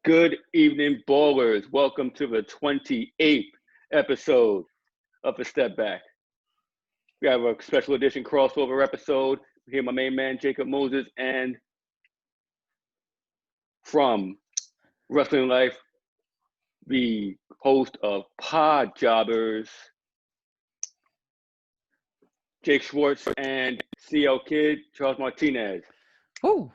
Good evening, ballers. Welcome to the 28th episode of the Stepback. We have a special edition crossover episode. Here, my main man, Jacob Moses, and from Wrestling Life, the host of PodJobbers, Jake Schwartz and CL Kid, Charles Martinez. Ooh.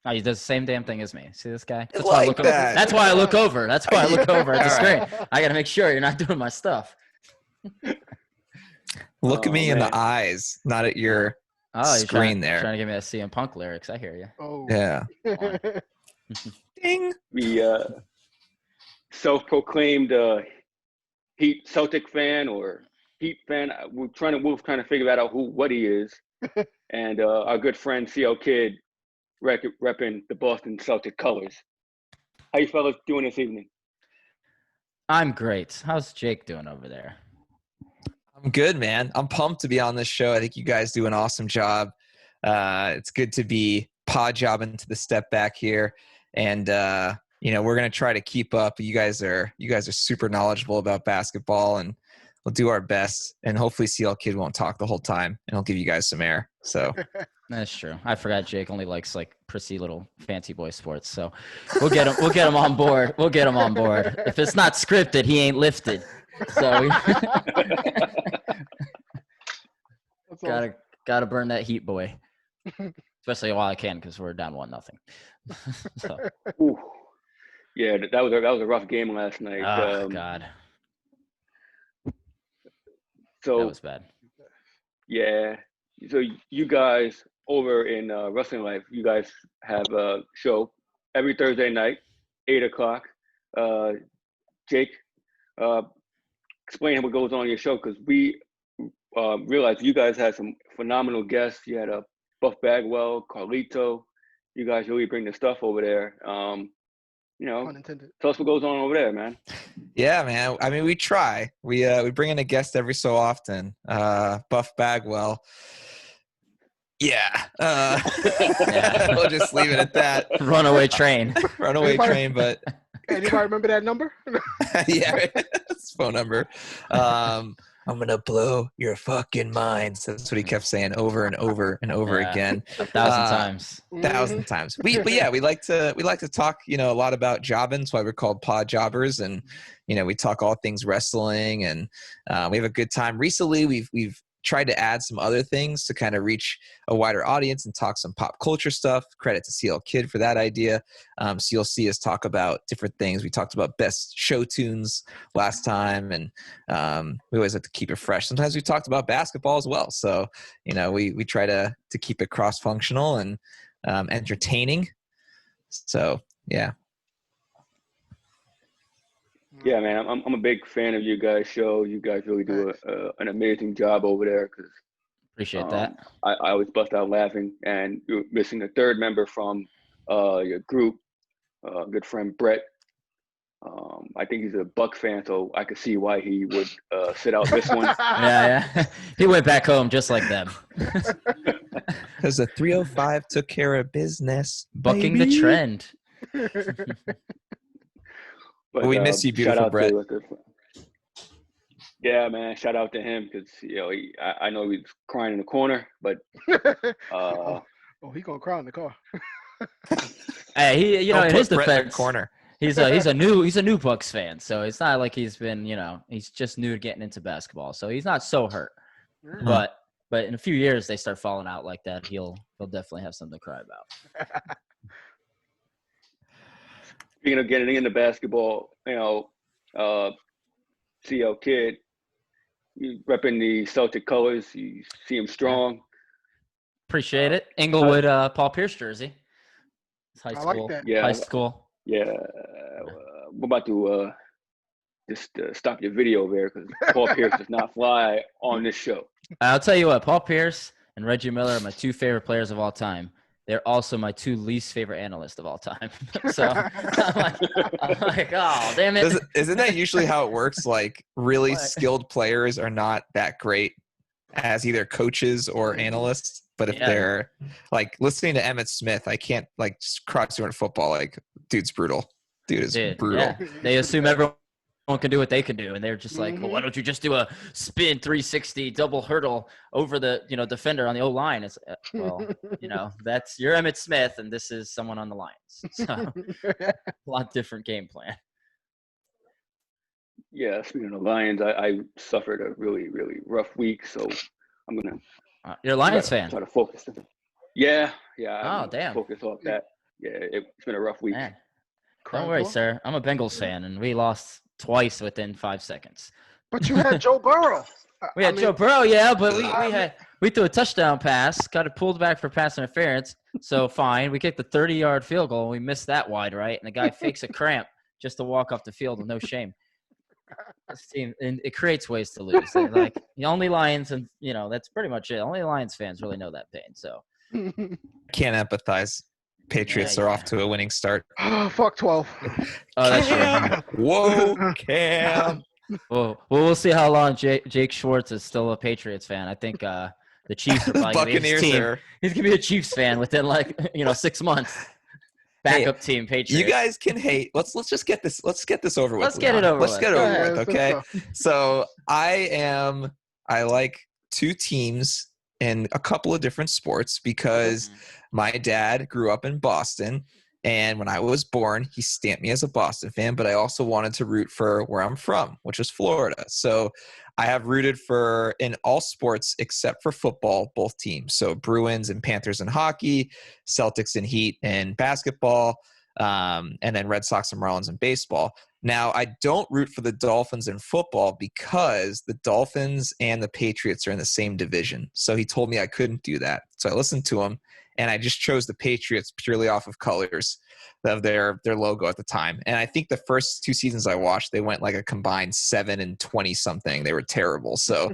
Oh, he does the same damn thing as me. See this guy? That's why I look over. That's why I look over. That's why I look over at the screen. I got to make sure you're not doing my stuff. Look at me in the eyes, not at your screen there. Trying to give me that CM Punk lyrics. I hear you. Oh. Yeah. Ding. The self-proclaimed Heat Celtic fan or Heat fan. We're trying to figure out what he is. And our good friend CL Kid repping the Boston Celtic colors. How you fellas doing this evening? I'm great. How's Jake doing over there? I'm good, man. I'm pumped to be on this show. I think you guys do an awesome job. It's good to be pod jobbing to the step back here. And we're gonna try to keep up. You guys are super knowledgeable about basketball, and we'll do our best. And hopefully CL Kid won't talk the whole time, and he'll give you guys some air. So that's true. I forgot Jake only likes like prissy little fancy boy sports. So we'll get him on board. We'll get him on board. If it's not scripted, he ain't lifted. So gotta burn that heat, boy. Especially while I can, because we're down 1-0. So. Ooh. Yeah, that was a rough game last night. Oh God. So that was bad. Yeah. So you guys over in Wrestling Life, you guys have a show every Thursday night, 8:00. Jake, explain what goes on in your show, because we realized you guys had some phenomenal guests. You had Buff Bagwell, Carlito. You guys really bring the stuff over there. Tell us what goes on over there, man. Yeah, man. I mean, we try. We bring in a guest every so often. Buff Bagwell. Yeah. We'll just leave it at that. Runaway train. But anybody remember that number? Yeah, his phone number. I'm gonna blow your fucking minds. That's what he kept saying over and over and over again. 1,000 times. We like to talk, a lot about jobbing. That's why we're called PodJobbers, and we talk all things wrestling, and we have a good time. Recently, we've tried to add some other things to kind of reach a wider audience and talk some pop culture stuff. Credit to CL Kid for that idea. So you'll see us talk about different things. We talked about best show tunes last time, and we always have to keep it fresh. Sometimes we talked about basketball as well. So, we try to keep it cross-functional and entertaining. So, yeah. Yeah, man, I'm a big fan of you guys' show. You guys really do an amazing job over there. Appreciate that. I always bust out laughing, and you're missing a third member from your group, good friend Brett. I think he's a Buck fan, so I could see why he would sit out this one. Yeah. He went back home just like them. Because the 305 took care of business. Bucking the trend. But, we miss you, beautiful Brett. Yeah, man. Shout out to him, because I know he's crying in the corner, but he gonna cry in the car. Hey, he in his defense, corner. He's a new Bucks fan, so it's not like he's been he's just new to getting into basketball, so he's not so hurt. Mm-hmm. But in a few years they start falling out like that, he'll definitely have something to cry about. Speaking of getting into basketball, CL Kid, you repping the Celtic colors. You see him strong. Appreciate it. Inglewood, Paul Pierce jersey. It's high school. I like that. Yeah. High school. Yeah. We're about to just stop your video there, because Paul Pierce does not fly on this show. I'll tell you what, Paul Pierce and Reggie Miller are my two favorite players of all time. They're also my two least favorite analysts of all time. So I'm like, oh, damn it. Isn't that usually how it works? Like, really skilled players are not that great as either coaches or analysts. But if they're like listening to Emmitt Smith, I can't like cross-court football. Like dude's brutal. Dude is brutal. Yeah. They assume everyone can do what they can do, and they're just like, well, why don't you just do a spin 360 double hurdle over the defender on the O-line? It's well, that's you're Emmitt Smith, and this is someone on the Lions, so a lot different game plan. Yeah, speaking of the Lions, I suffered a really, really rough week, so I'm gonna. You're a Lions fan. Try to focus. Yeah. Oh, damn. Focus off that. Yeah, it's been a rough week. Man. Don't worry, sir. I'm a Bengals fan, and we lost twice within 5 seconds. But you had Joe Burrow. We had Joe Burrow, yeah, but we threw a touchdown pass, got it pulled back for pass interference. So fine, we kicked the 30-yard field goal. We missed that wide right, and the guy fakes a cramp just to walk off the field with no shame. This team, and it creates ways to lose. They're like the only Lions, and that's pretty much it. Only Lions fans really know that pain. So can't empathize. Patriots are off to a winning start. Oh, fuck 12. Oh, that's true. Whoa, Cam. Well, we'll see how long Jake Schwartz is still a Patriots fan. I think the Chiefs are probably Buccaneers his team. are. He's gonna be a Chiefs fan within 6 months. Backup team Patriots. You guys can hate. Let's just get this. Let's get this over with. Let's get it over. Let's get it over with. Okay. So I like two teams in a couple of different sports because my dad grew up in Boston, and when I was born, he stamped me as a Boston fan, but I also wanted to root for where I'm from, which is Florida. So I have rooted for, in all sports except for football, both teams. So Bruins and Panthers in hockey, Celtics and Heat in basketball, and then Red Sox and Marlins in baseball. Now, I don't root for the Dolphins in football because the Dolphins and the Patriots are in the same division. So he told me I couldn't do that. So I listened to him, and I just chose the Patriots purely off of colors of their logo at the time. And I think the first two seasons I watched, they went like a combined 7-20 something. They were terrible. So,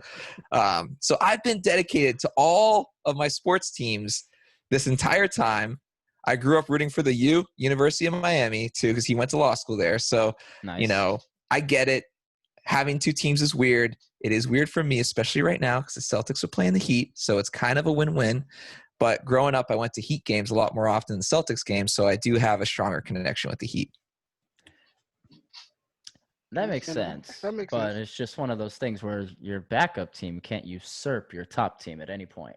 so I've been dedicated to all of my sports teams this entire time. I grew up rooting for the University of Miami too, because he went to law school there. So, nice. I get it. Having two teams is weird. It is weird for me, especially right now, because the Celtics are playing the Heat. So it's kind of a win-win. But growing up, I went to Heat games a lot more often than Celtics games, so I do have a stronger connection with the Heat. That makes sense. But it's just one of those things where your backup team can't usurp your top team at any point.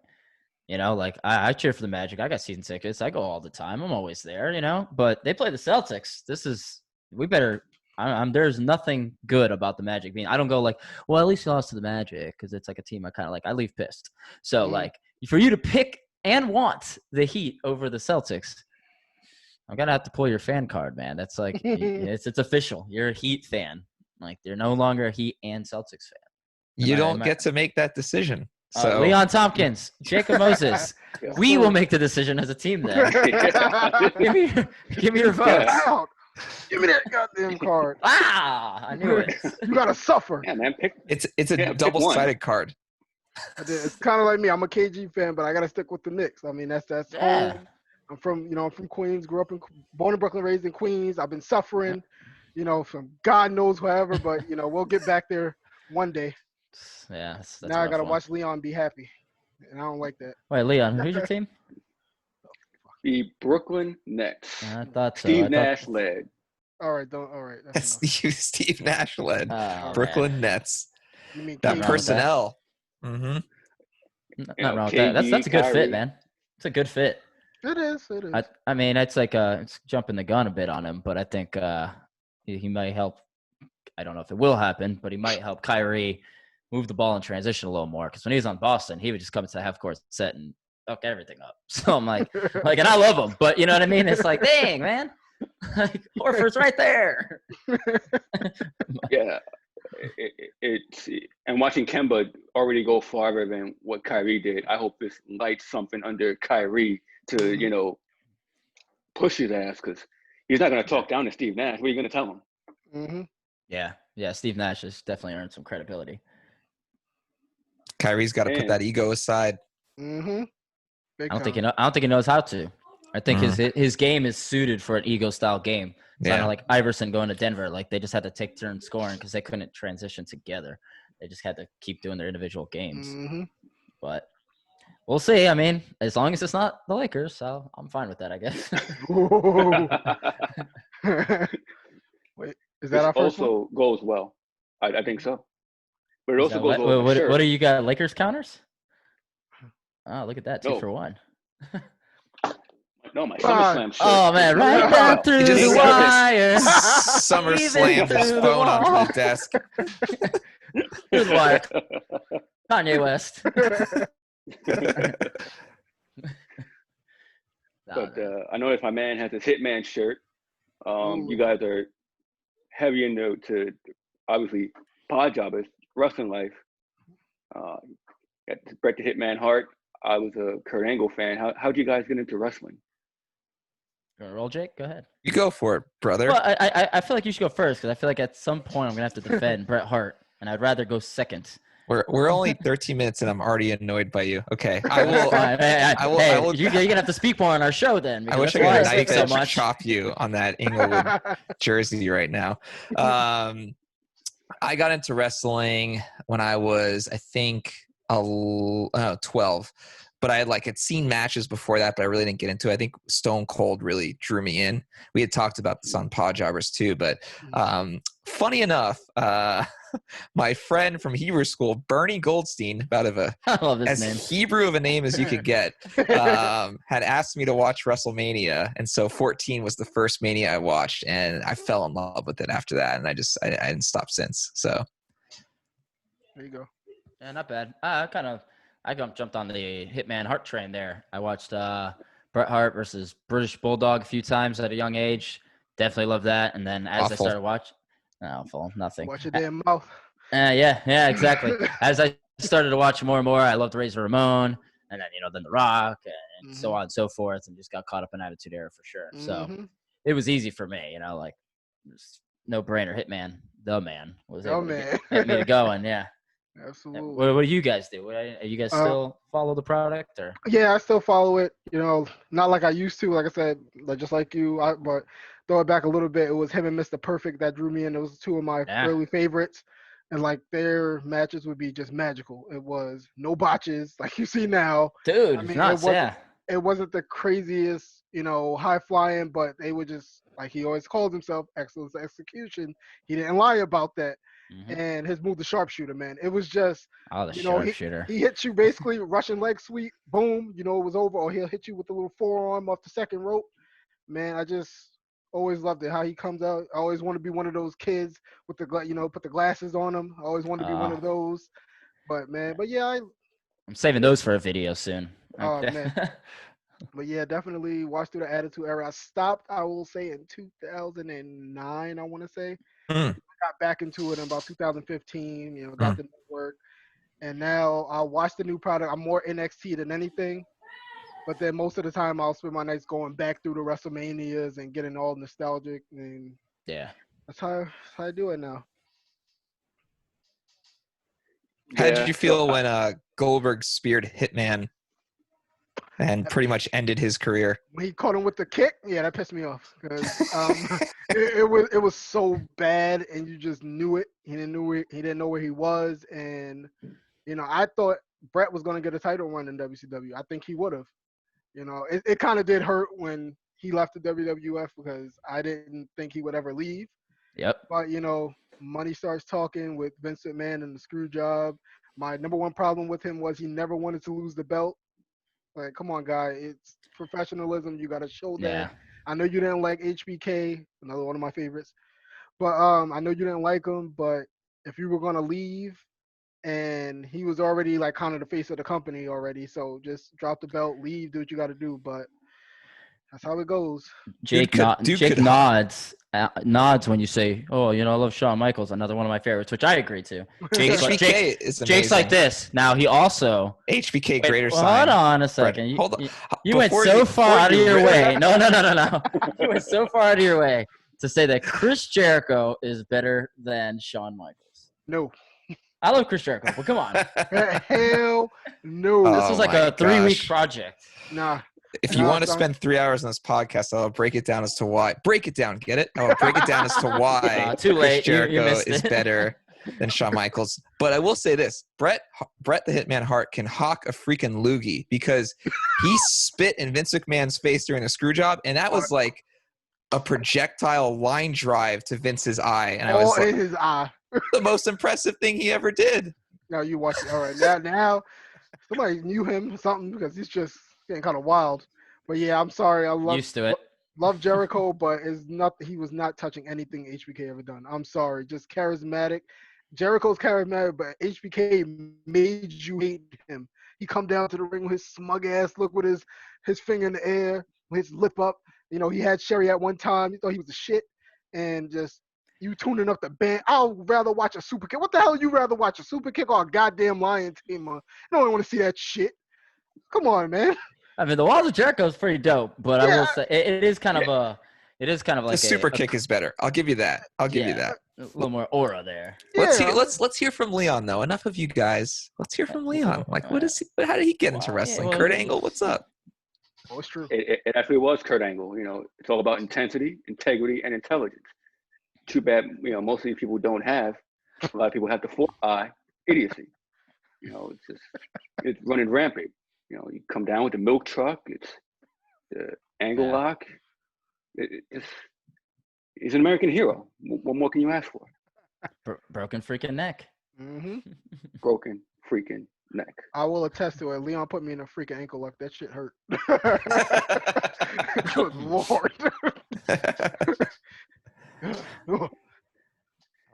I cheer for the Magic. I got season tickets. I go all the time. I'm always there, But they play the Celtics. There's nothing good about the Magic. I don't go like, well, at least you lost to the Magic because it's like a team I kind of like. I leave pissed. So, for you to pick and want the Heat over the Celtics, I'm gonna have to pull your fan card, man. That's like it's official. You're a Heat fan. Like you're no longer a Heat and Celtics fan. You don't get to make that decision. So Leon Tompkins, Jacob Moses, we will make the decision as a team. Then give me your vote. Give me that goddamn card. I knew it. You gotta suffer. Yeah, man. It's a double-sided card. It's kind of like me. I'm a KG fan, but I gotta stick with the Knicks. That's home. I'm from Queens. Grew up born in Brooklyn, raised in Queens. I've been suffering, from God knows wherever, but we'll get back there one day. Yeah. Now I gotta watch Leon be happy, and I don't like that. Wait, Leon, who's your team? The Brooklyn Nets. I thought so. Steve Nash led. All right. That's Steve Nash led Brooklyn Nets. You mean that personnel. Mm-hmm. Not wrong with that. That's a good fit, man. It's a good fit. It is. It's like it's jumping the gun a bit on him, but I think he might help. I don't know if it will happen, but he might help Kyrie move the ball in transition a little more. Because when he was on Boston, he would just come to the half court set and fuck everything up. So I'm like, and I love him, but you know what I mean? It's like, dang, man, Horford's right there. Yeah. And watching Kemba already go farther than what Kyrie did, I hope this lights something under Kyrie to, push his ass, because he's not going to talk down to Steve Nash. What are you going to tell him? Mm-hmm. Yeah. Steve Nash has definitely earned some credibility. Kyrie's got to put that ego aside. Mm-hmm. I don't think he knows how to. I think his game is suited for an ego style game. It's kind of like Iverson going to Denver. Like they just had to take turns scoring because they couldn't transition together. They just had to keep doing their individual games. Mm-hmm. But we'll see. I mean, as long as it's not the Lakers, so I'm fine with that, I guess. Wait, is that our first one? also goes well. I think so. But it Is also that goes what, well with what, the shirt. what do you got? Lakers counters? Oh, look at that. 2 No. for 1. No, my Ah, SummerSlam shirt. Oh, man. Right Yeah. down through He the just got wire. his SummerSlam Even his through the phone onto wall. the desk. Through the wire. Kanye West. But I noticed my man has his Hitman shirt. Ooh. You guys are heavy into obviously PodJobbers, wrestling life. Got Bret the Hitman Hart. I was a Kurt Angle fan. How'd you guys get into wrestling? You wanna roll, Jake? Go ahead. You go for it, brother. Well, I feel like you should go first because I feel like at some point I'm gonna have to defend Bret Hart, and I'd rather go second. We're only 13 minutes and I'm already annoyed by you. Okay, I will. Fine. I will. Hey, I will. you're gonna have to speak more on our show then. I wish I Because got a that's why knife speak so edge to much. chop you on that Inglewood jersey right now. I got into wrestling when I was, I think, 12. But I had seen matches before that, but I really didn't get into it. I think Stone Cold really drew me in. We had talked about this on PodJobbers too, but funny enough, my friend from Hebrew school, Bernie Goldstein, about I love this as name. Hebrew of a name as you could get, had asked me to watch WrestleMania, and so 14 was the first Mania I watched, and I fell in love with it after that, and I didn't stop since. So There you go. Yeah, not bad. I jumped on the Hitman Hart train there. I watched Bret Hart versus British Bulldog a few times at a young age. Definitely loved that. And then as I started watching, nothing. Watch your damn mouth. Yeah, exactly. As I started to watch more and more, I loved Razor Ramon, and then then The Rock, and so on and so forth, and just got caught up in Attitude Era for sure. So it was easy for me, no brainer. Hitman, the man, was able to get me to going. Yeah. Absolutely. What do you guys do? Are you guys still follow the product or? Yeah, I still follow it. Not like I used to. Like I said, just like you. But throw it back a little bit. It was him and Mr. Perfect that drew me in. Those 2 of my early favorites, and their matches would be just magical. It was no botches like you see now. Dude, it wasn't the craziest, high flying, but they would just he always called himself excellence execution. He didn't lie about that. And his move, the sharpshooter, man. It was just, the sharpshooter. He hits you basically Russian leg sweep, boom, it was over. Or he'll hit you with a little forearm off the second rope. Man, I just always loved it. How he comes out. I always want to be one of those kids with the, put the glasses on him. I always wanted to be one of those. But yeah, I'm saving those for a video soon. Oh, man. But yeah, definitely watched through the Attitude Era. I stopped, I will say, in 2009, I want to say. Got back into it in about 2015, got the network. And now I'll watch the new product. I'm more NXT than anything. But then most of the time I'll spend my nights going back through the WrestleManias and getting all nostalgic. And yeah, that's how I do it now. How did you feel when Goldberg speared Hitman and pretty much ended his career? When he caught him with the kick, yeah, that pissed me off because it was so bad, and you just knew it. He didn't know where he was, and I thought Bret was going to get a title run in WCW. I think he would have. It kind of did hurt when he left the WWF because I didn't think he would ever leave. Yep. But money starts talking with Vince McMahon and the screw job. My number one problem with him was he never wanted to lose the belt. Come on, guy. It's professionalism. You got to show that. Yeah. I know you didn't like HBK, another one of my favorites. But I know you didn't like him. But if you were going to leave, and he was already kind of the face of the company already, so just drop the belt, leave, do what you got to do. But that's how it goes. Jake nods when you say, "Oh, I love Shawn Michaels," another one of my favorites, which I agree to. HBK is amazing. Jake's like this. Now he also HBK greater sign. Hold on a second. Brett, hold on. You went so far out of your way. No. You went so far out of your way to say that Chris Jericho is better than Shawn Michaels. No. I love Chris Jericho, but come on. Hell no. This was a 3-week project. Nah. If you want to spend 3 hours on this podcast, I'll break it down as to why. Break it down, get it? I'll break it down as to why too late. Chris Jericho you missed is better than Shawn Michaels. But I will say this. Bret the Hitman Hart can hawk a freaking loogie because he spit in Vince McMahon's face during the screw job, and that was a projectile line drive to Vince's eye, and I All was like, in his eye. the most impressive thing he ever did. Now you watch it. All right, now somebody knew him or something because he's just getting kind of wild. But yeah, I'm sorry. I Used to it. love Jericho, but he was not touching anything HBK ever done. I'm sorry. Just charismatic. Jericho's charismatic, but HBK made you hate him. He come down to the ring with his smug ass look, with his finger in the air, with his lip up. You know, he had Sherry at one time. He thought he was a shit, and just you tuning up the band. I'll rather watch a super kick. What the hell you rather watch, a super kick or a goddamn lion tamer? I don't want to see that shit. Come on, man. I mean, the Walls of Jericho is pretty dope, but I will say it is kind of like The super kick is better. I'll give you that. I'll give you that. A little more aura there. Let's hear from Leon though. Enough of you guys. Let's hear from Leon. Like, what is he? How did he get into wrestling? Kurt Angle, what's up? Oh, it's true. It actually was Kurt Angle. You know, it's all about intensity, integrity, and intelligence. Too bad, you know, most of these people don't have. A lot of people have the fourth eye, idiocy. You know, it's running rampant. You know, you come down with the milk truck. It's the angle lock. He's an American hero. What more can you ask for? Broken freaking neck. Mm-hmm. Broken freaking neck. I will attest to it. Leon put me in a freaking ankle lock. That shit hurt. Good Lord. I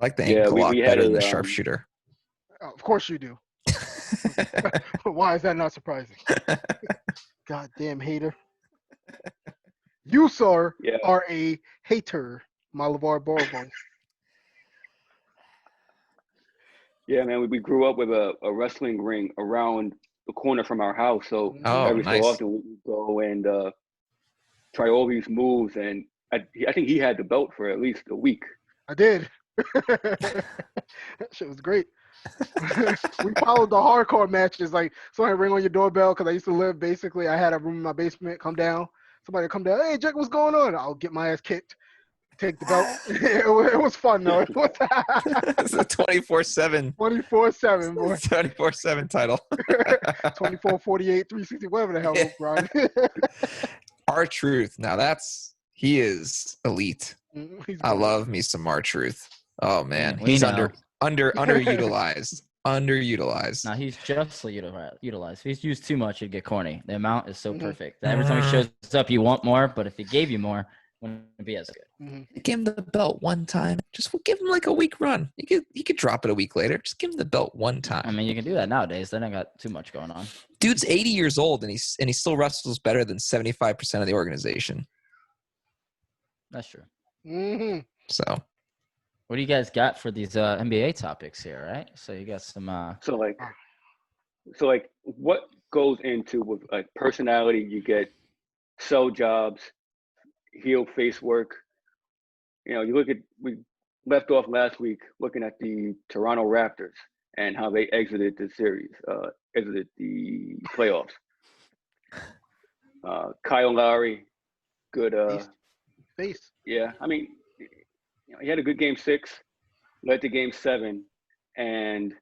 like the ankle lock better than the sharpshooter. Of course you do. Why is that not surprising? Goddamn hater. You, sir, are a hater, my LeVar Ball voice. Yeah, man, we grew up with a wrestling ring around the corner from our house. So every so often we would go and try all these moves. And I think he had the belt for at least a week. I did. That shit was great. We followed the hardcore matches. Like, somebody ring on your doorbell, because I used to live, basically, I had a room in my basement. Come down. Somebody come down. Hey, Jack, what's going on? I'll get my ass kicked. Take the belt. It was fun, though. It's a 24/7. 24/7, boy. 24/7 title. 24, 48, 360, whatever the hell, Brian. R-Truth. Now he is elite. I love me some R-Truth. Oh man, he's underutilized. Underutilized. Now he's justly utilized. If he's used too much, it'd get corny. The amount is so perfect. Every time he shows up, you want more. But if he gave you more, wouldn't be as good. Give him the belt one time. Just give him like a week run. He could drop it a week later. Just give him the belt one time. I mean, you can do that nowadays. They don't got too much going on. Dude's 80 years old and he still wrestles better than 75% of the organization. That's true. Mm-hmm. So, what do you guys got for these NBA topics here? Right. So you got some. So what goes into with like personality? You get sell jobs, heel face work. You know, we left off last week looking at the Toronto Raptors and how they exited the series, exited the playoffs. Kyle Lowry, good face. Yeah, I mean, you know, he had a good game 6, led to game 7, and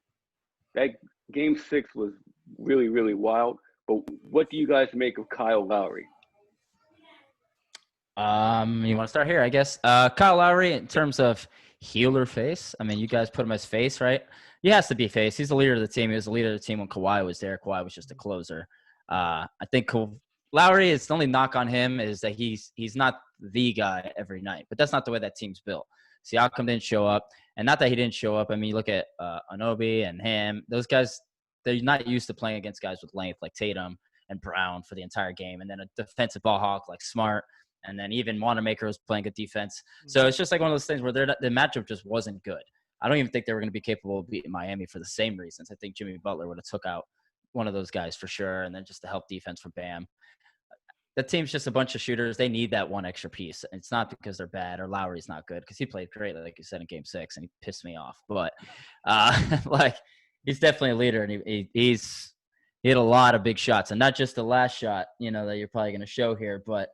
that game 6 was really, really wild. But what do you guys make of Kyle Lowry? You want to start here, I guess. Kyle Lowry, in terms of heel or face, I mean, you guys put him as face, right? He has to be face. He's the leader of the team. He was the leader of the team when Kawhi was there. Kawhi was just a closer. I think Lowry, it's the only knock on him is that he's not the guy every night. But that's not the way that team's built. Siakam didn't show up. And not that he didn't show up. I mean, you look at Anunoby and him. Those guys, they're not used to playing against guys with length like Tatum and Brown for the entire game. And then a defensive ball hawk like Smart. And then even Wanamaker was playing good defense. So it's just like one of those things where the matchup just wasn't good. I don't even think they were going to be capable of beating Miami for the same reasons. I think Jimmy Butler would have took out one of those guys for sure. And then just to help defense from Bam. The team's just a bunch of shooters. They need that one extra piece. It's not because they're bad or Lowry's not good, because he played great, like you said, in game 6, and he pissed me off. But like, he's definitely a leader, and he hit a lot of big shots, and not just the last shot, you know, that you're probably going to show here, but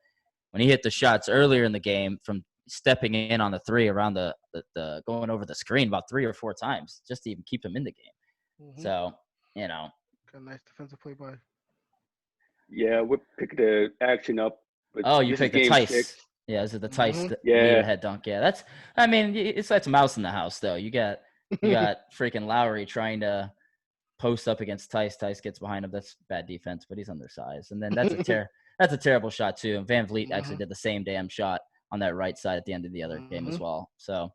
when he hit the shots earlier in the game from stepping in on the 3 around the going over the screen about 3 or 4 times just to even keep him in the game. So, you know. Got a nice defensive play by. Yeah, we'll pick the action up. Oh, you picked the Tice. Yeah, is it the Tice Yeah. head dunk? Yeah, that's mouse in the house though. You got freaking Lowry trying to post up against Tice. Tice gets behind him. That's bad defense, but he's undersized. And then that's a terrible shot too. And Van Vliet actually did the same damn shot on that right side at the end of the other game as well. So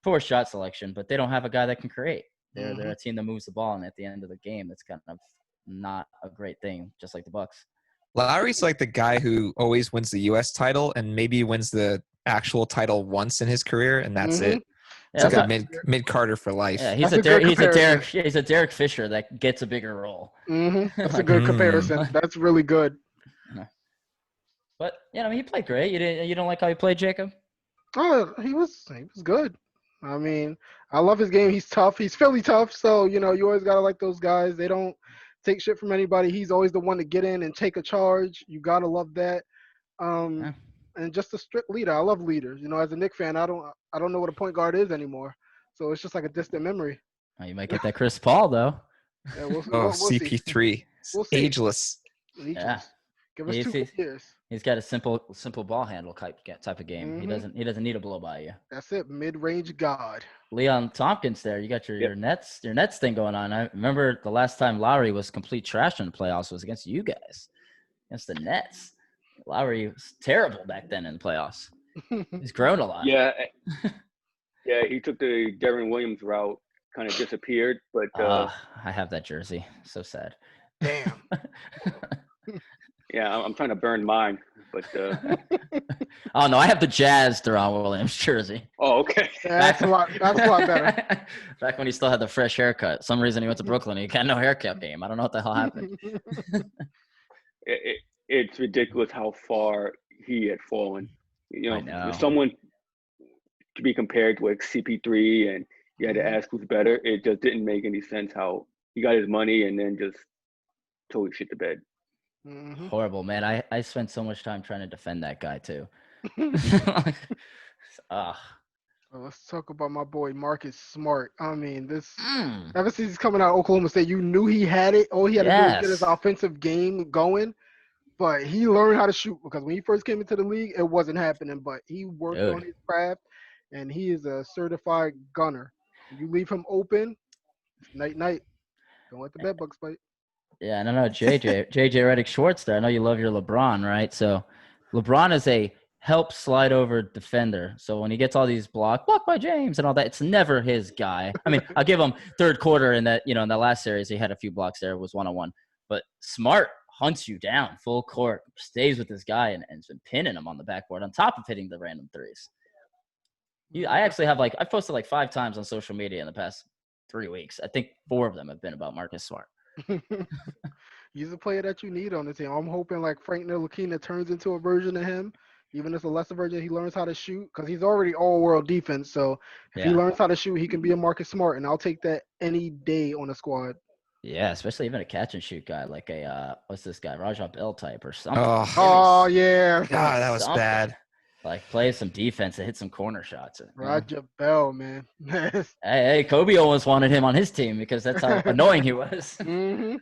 poor shot selection, but they don't have a guy that can create. They're a team that moves the ball, and at the end of the game, that's kind of not a great thing, just like the Bucks. Lowry's like the guy who always wins the U.S. title and maybe wins the actual title once in his career, and that's it. It's like a mid Carter for life. Yeah, he's a Derek Fisher that gets a bigger role. That's a good comparison. That's really good. But he played great. You don't like how he played, Jacob? Oh, he was good. I mean, I love his game. He's tough. He's Philly tough. So you always gotta like those guys. They don't take shit from anybody. He's always the one to get in and take a charge. You gotta love that. And just a strict leader. I love leaders. As a Knicks fan, I don't know what a point guard is anymore. So it's just like a distant memory. Oh, you might get that Chris Paul though. Yeah, we'll CP3. We'll see. Ageless. Yeah. Give us 2 years. He's got a simple ball handle type of game. He doesn't need to blow by you. That's it. Mid-range god. Leon Tompkins there. You got your Nets thing going on. I remember the last time Lowry was complete trash in the playoffs was against you guys, against the Nets. Lowry was terrible back then in the playoffs. He's grown a lot. Yeah. Yeah, he took the Deron Williams route, kind of disappeared. But I have that jersey. So sad. Damn. Yeah, I'm trying to burn mine, but oh no, I have the Jazz Deron Williams jersey. Oh, okay. That's a lot better. Back when he still had the fresh haircut. Some reason he went to Brooklyn. He got no haircut game. I don't know what the hell happened. It's ridiculous how far he had fallen. I know. Someone to be compared to like CP3, and you had to ask who's better. It just didn't make any sense how he got his money and then just totally shit the bed. Horrible, man. I spent so much time trying to defend that guy too. Well, let's talk about my boy Marcus Smart. I mean, ever since he's coming out of Oklahoma State, you knew he had it. All he had to do was get his offensive game going. But he learned how to shoot, because when he first came into the league, it wasn't happening. But he worked on his craft, and he is a certified gunner. You leave him open, night. Don't let the bed bugs bite. Yeah, and I know JJ Redick Schwartz there. I know you love your LeBron, right? So LeBron is a help slide over defender. So when he gets all these blocked by James and all that, it's never his guy. I mean, I'll give him third quarter in that, in that last series, he had a few blocks there. It was 1-on-1. But Smart hunts you down full court, stays with this guy, and has been pinning him on the backboard on top of hitting the random threes. I actually have I've posted 5 times on social media in the past 3 weeks. I think 4 of them have been about Marcus Smart. He's a player that you need on the team. I'm hoping Frank Ntilikina turns into a version of him. Even if it's a lesser version, he learns how to shoot, because he's already all-world defense. So if he learns how to shoot, he can be a Marcus Smart, and I'll take that any day on a squad. Yeah, especially even a catch and shoot guy like what's this guy, Rajah Bell type or something. Oh yeah. God, that was bad. Play some defense and hit some corner shots. Rajah Bell, man. Hey, Kobe almost wanted him on his team because that's how annoying he was. I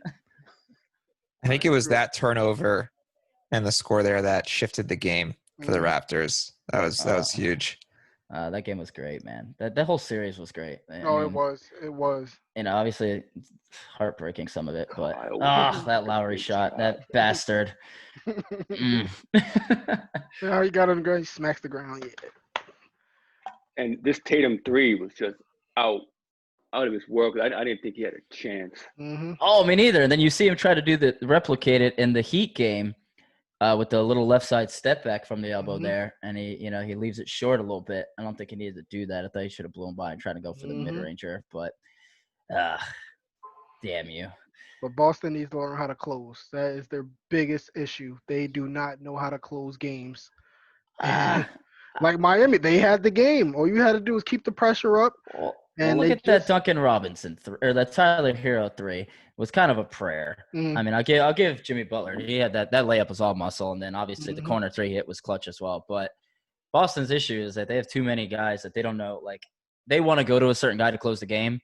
think it was that turnover and the score there that shifted the game for the Raptors. That was huge. That game was great, man. That whole series was great. It was. Obviously it's heartbreaking, some of it, but that Lowry shot, that bastard. Yeah, he got on the ground, he smacks the ground. Yeah. And this Tatum 3 was just out of his world. I didn't think he had a chance. Oh, me neither. And then you see him try to replicate it in the Heat game with the little left side step back from the elbow there, and he leaves it short a little bit. I don't think he needed to do that. I thought he should have blown by and tried to go for the mid-ranger, but damn you. But Boston needs to learn how to close. That is their biggest issue. They do not know how to close games. Like Miami, they had the game. All you had to do was keep the pressure up. And look at that Duncan Robinson or that Tyler Hero 3 was kind of a prayer. I mean, I'll give Jimmy Butler. He had that layup was all muscle, and then obviously the corner 3 hit was clutch as well. But Boston's issue is that they have too many guys that they don't know. They want to go to a certain guy to close the game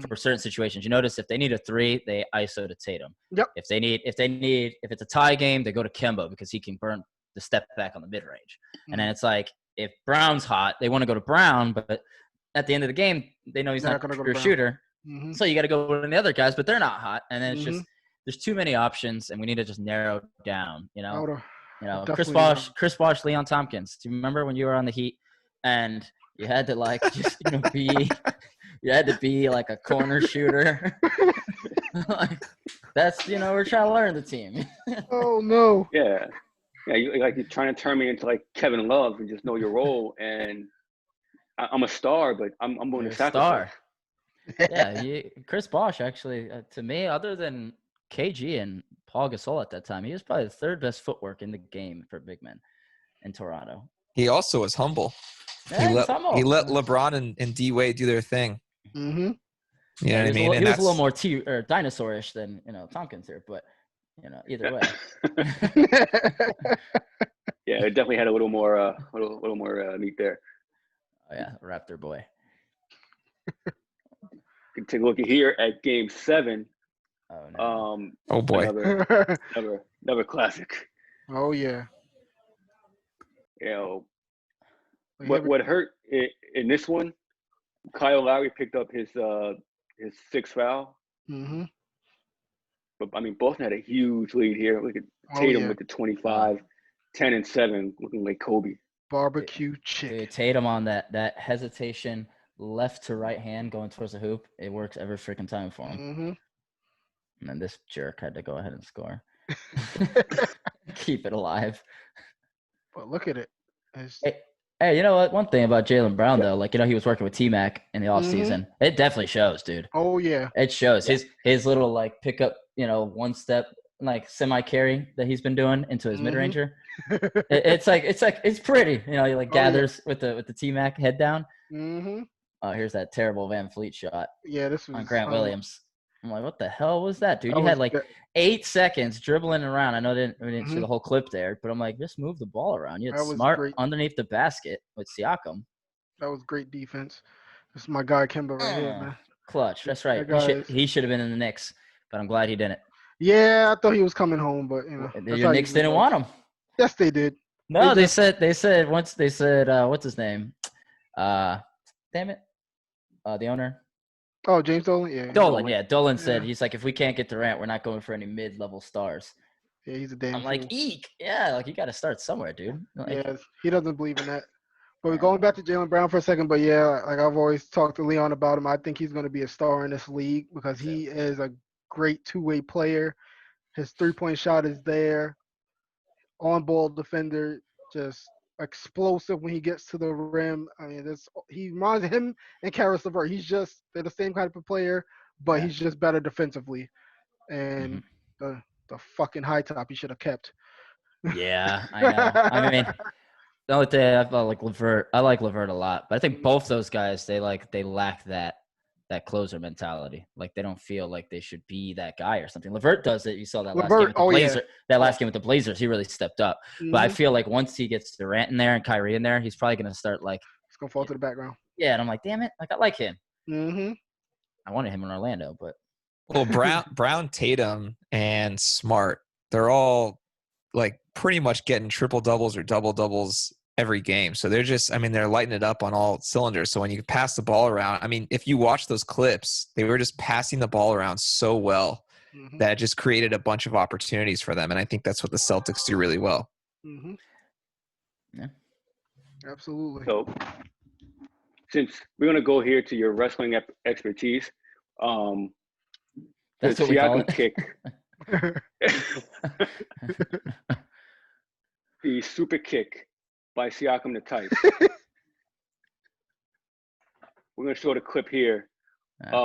for certain situations. You notice if they need a 3, they ISO to Tatum. Yep. If it's a tie game, they go to Kemba because he can burn the step back on the mid range. And then it's like, if Brown's hot, they want to go to Brown, but at the end of the game, they know he's not a pure shooter. So you got to go with the other guys, but they're not hot. And then it's just, there's too many options, and we need to just narrow down, Chris Bosh, Leon Tompkins. Do you remember when you were on the Heat and you had to like just be like a corner shooter? Like, that's, we're trying to learn the team. Oh no. Yeah. Yeah, you're trying to turn me into like Kevin Love and just know your role. And I'm a star, but I'm going to sacrifice. Star. Yeah, Chris Bosh actually, to me, other than KG and Paul Gasol at that time, he was probably the third best footwork in the game for big men in Toronto. He also was humble. Yeah, he let LeBron and D Wade do their thing. Mm-hmm. You know what I mean? He was a little more dinosaurish than Tompkins here, but either way. Yeah, it definitely had a little more meat there. Oh yeah, Raptor boy. Can take a look at here at Game 7. Oh no. Oh boy. Another classic. Oh yeah. What hurt in this one? Kyle Lowry picked up his sixth foul. Mm-hmm. But I mean, Boston had a huge lead here. Look at Tatum with the 25, 10 and 7, looking like Kobe. Barbecue chicken. Dude, Tatum on that hesitation, left to right hand going towards the hoop. It works every freaking time for him. Mm-hmm. And then this jerk had to go ahead and score. Keep it alive. But look at it. Hey, you know what? One thing about Jaylen Brown, though, like, he was working with T-Mac in the offseason. It definitely shows, dude. Oh, yeah. It shows. His little, like, pickup, one step, like, semi-carry that he's been doing into his mid-ranger. It's pretty. He, like, gathers with the T-Mac head down. Mm-hmm. Oh, here's that terrible Van Fleet shot. Yeah, this was on Grant Williams. I'm like, what the hell was that, dude? That You had, like, good. 8 seconds dribbling around. I know we didn't see the whole clip there, but I'm like, just move the ball around. You had Smart underneath the basket with Siakam. That was great defense. This is my guy Kemba right here, man. Clutch. That's right. He should have been in the Knicks, but I'm glad he didn't. Yeah, I thought he was coming home, but your Knicks didn't want him. Yes, they did. No, they said once they said what's his name? Damn it, the owner. Oh, James Dolan? Yeah. Dolan, yeah. Dolan said, he's like, if we can't get Durant, we're not going for any mid-level stars. Yeah, he's a damn I'm like, eek. Yeah, like, you got to start somewhere, dude. Like, yeah, he doesn't believe in that. But we're going back to Jaylen Brown for a second. But, yeah, like I've always talked to Leon about him. I think he's going to be a star in this league because he is a great two-way player. His three-point shot is there. On-ball defender, just explosive when he gets to the rim. I mean, he reminds him and Karis LeVert. They're the same kind of player, but he's just better defensively. And the fucking high top he should have kept. Yeah, I know. I mean, the only thing I like LeVert. I like LeVert a lot, but I think both those guys they lack that closer mentality. Like, they don't feel like they should be that guy or something. LeVert does it. You saw that last game with the Blazers. That last game with the Blazers, he really stepped up. But I feel like once he gets Durant in there and Kyrie in there, he's probably going to start like – he's going to fall to the background. Yeah, and I'm like, damn it. Like, I like him. Mm-hmm. I wanted him in Orlando, but – Well, Brown, Tatum, and Smart, they're all like pretty much getting triple doubles or double doubles every game. So they're lighting it up on all cylinders. So when you pass the ball around, I mean, if you watch those clips, they were just passing the ball around so well that it just created a bunch of opportunities for them. And I think that's what the Celtics do really well. Mm-hmm. Yeah. Absolutely. So since we're going to go here to your wrestling expertise, that's the what we call Siakam kick. The super kick by Siakam to Tice. We're going to show the clip here.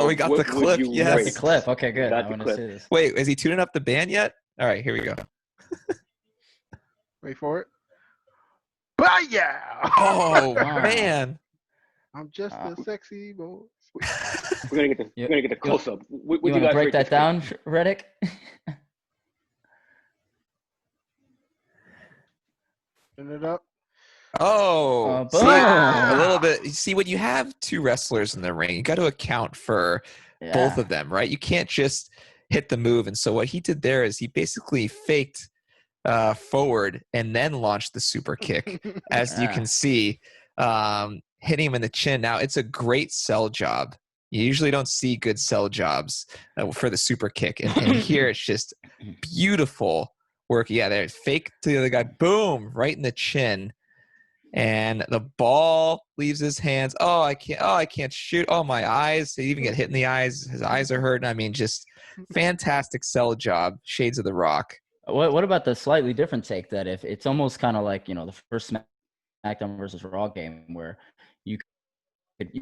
We got the clip. Yes. The clip. Okay, good. I want to see this. Wait, is he tuning up the band yet? All right, here we go. Wait for it. Baya! Oh, man. I'm just a sexy boy. We're gonna get the close up. You want to break that down, Reddick? Turn it up. Oh, boom. A little bit. You see, when you have two wrestlers in the ring, you got to account for both of them, right? You can't just hit the move. And so what he did there is he basically faked forward and then launched the super kick, as you can see, hitting him in the chin. Now, it's a great sell job. You usually don't see good sell jobs for the super kick. And here it's just beautiful work. Yeah, there, fake to the other guy. Boom, right in the chin. And the ball leaves his hands. Oh, I can't shoot. Oh, my eyes. They even get hit in the eyes. His eyes are hurting. I mean, just fantastic sell job. Shades of The Rock. What about the slightly different take that if it's almost kind of like, the first SmackDown versus Raw game where you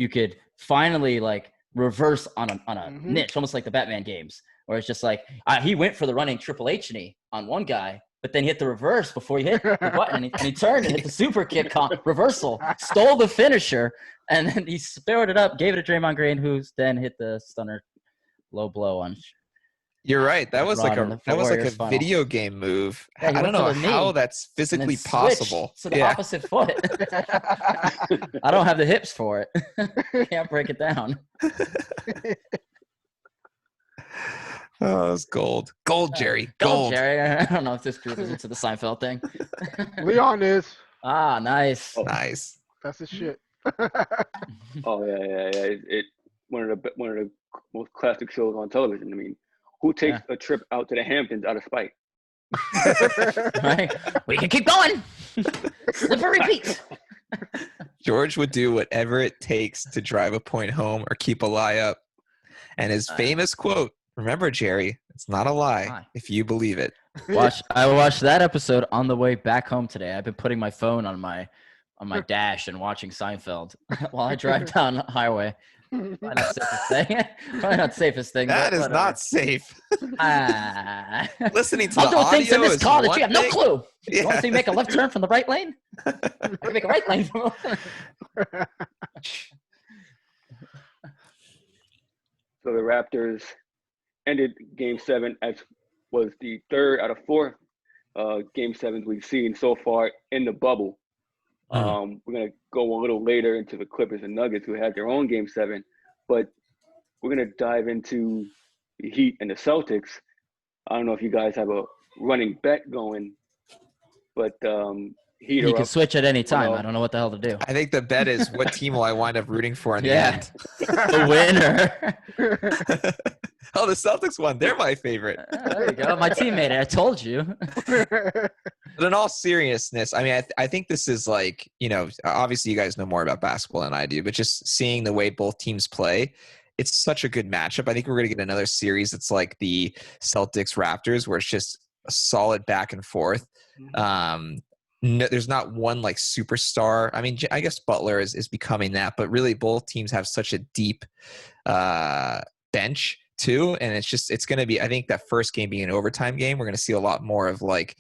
could finally like reverse on a niche, almost like the Batman games, where it's just like he went for the running Triple H on one guy, but then he hit the reverse before he hit the button, and he turned and hit the super kick reversal, stole the finisher, and then he spared it up, gave it to Draymond Green, who then hit the stunner low blow on. You're right. That was like a video game move. Yeah, I don't know how that's physically possible. To the opposite foot. I don't have the hips for it. Can't break it down. Oh, it's gold. Gold, Jerry. Gold. Jerry. I don't know if this group is into the Seinfeld thing. Leon is. Ah, nice. Oh, nice. That's his shit. Oh yeah. It one of the most classic shows on television. I mean, who takes a trip out to the Hamptons out of spite? Right? We can keep going. Slippery repeat. George would do whatever it takes to drive a point home or keep a lie up. And his famous quote, remember, Jerry, it's not a lie if you believe it. I watched that episode on the way back home today. I've been putting my phone on my dash and watching Seinfeld while I drive down the highway. Probably not safest thing. Probably not safest thing. That is not safe. Listening to I'll the do audio things in this is car that one you have no thing. clue. Yeah. You want to see me make a left turn from the right lane? I can make a right lane. So the Raptors ended Game 7 as was the third out of four Game 7s we've seen so far in the bubble. We're going to go a little later into the Clippers and Nuggets, who had their own Game 7, but we're going to dive into the Heat and the Celtics. I don't know if you guys have a running bet going, but Heat You are can up, switch at any time. 1-0. I don't know what the hell to do. I think the bet is what team will I wind up rooting for in the Yeah. end. The winner. Oh, the Celtics won. They're my favorite. There you go. My teammate. I told you. But in all seriousness, I mean, I think this is like, obviously you guys know more about basketball than I do, but just seeing the way both teams play, it's such a good matchup. I think we're going to get another series that's like the Celtics-Raptors, where it's just a solid back and forth. No, there's not one like superstar. I mean, I guess Butler is becoming that, but really both teams have such a deep bench too. And it's going to be, I think that first game being an overtime game, we're going to see a lot more of like,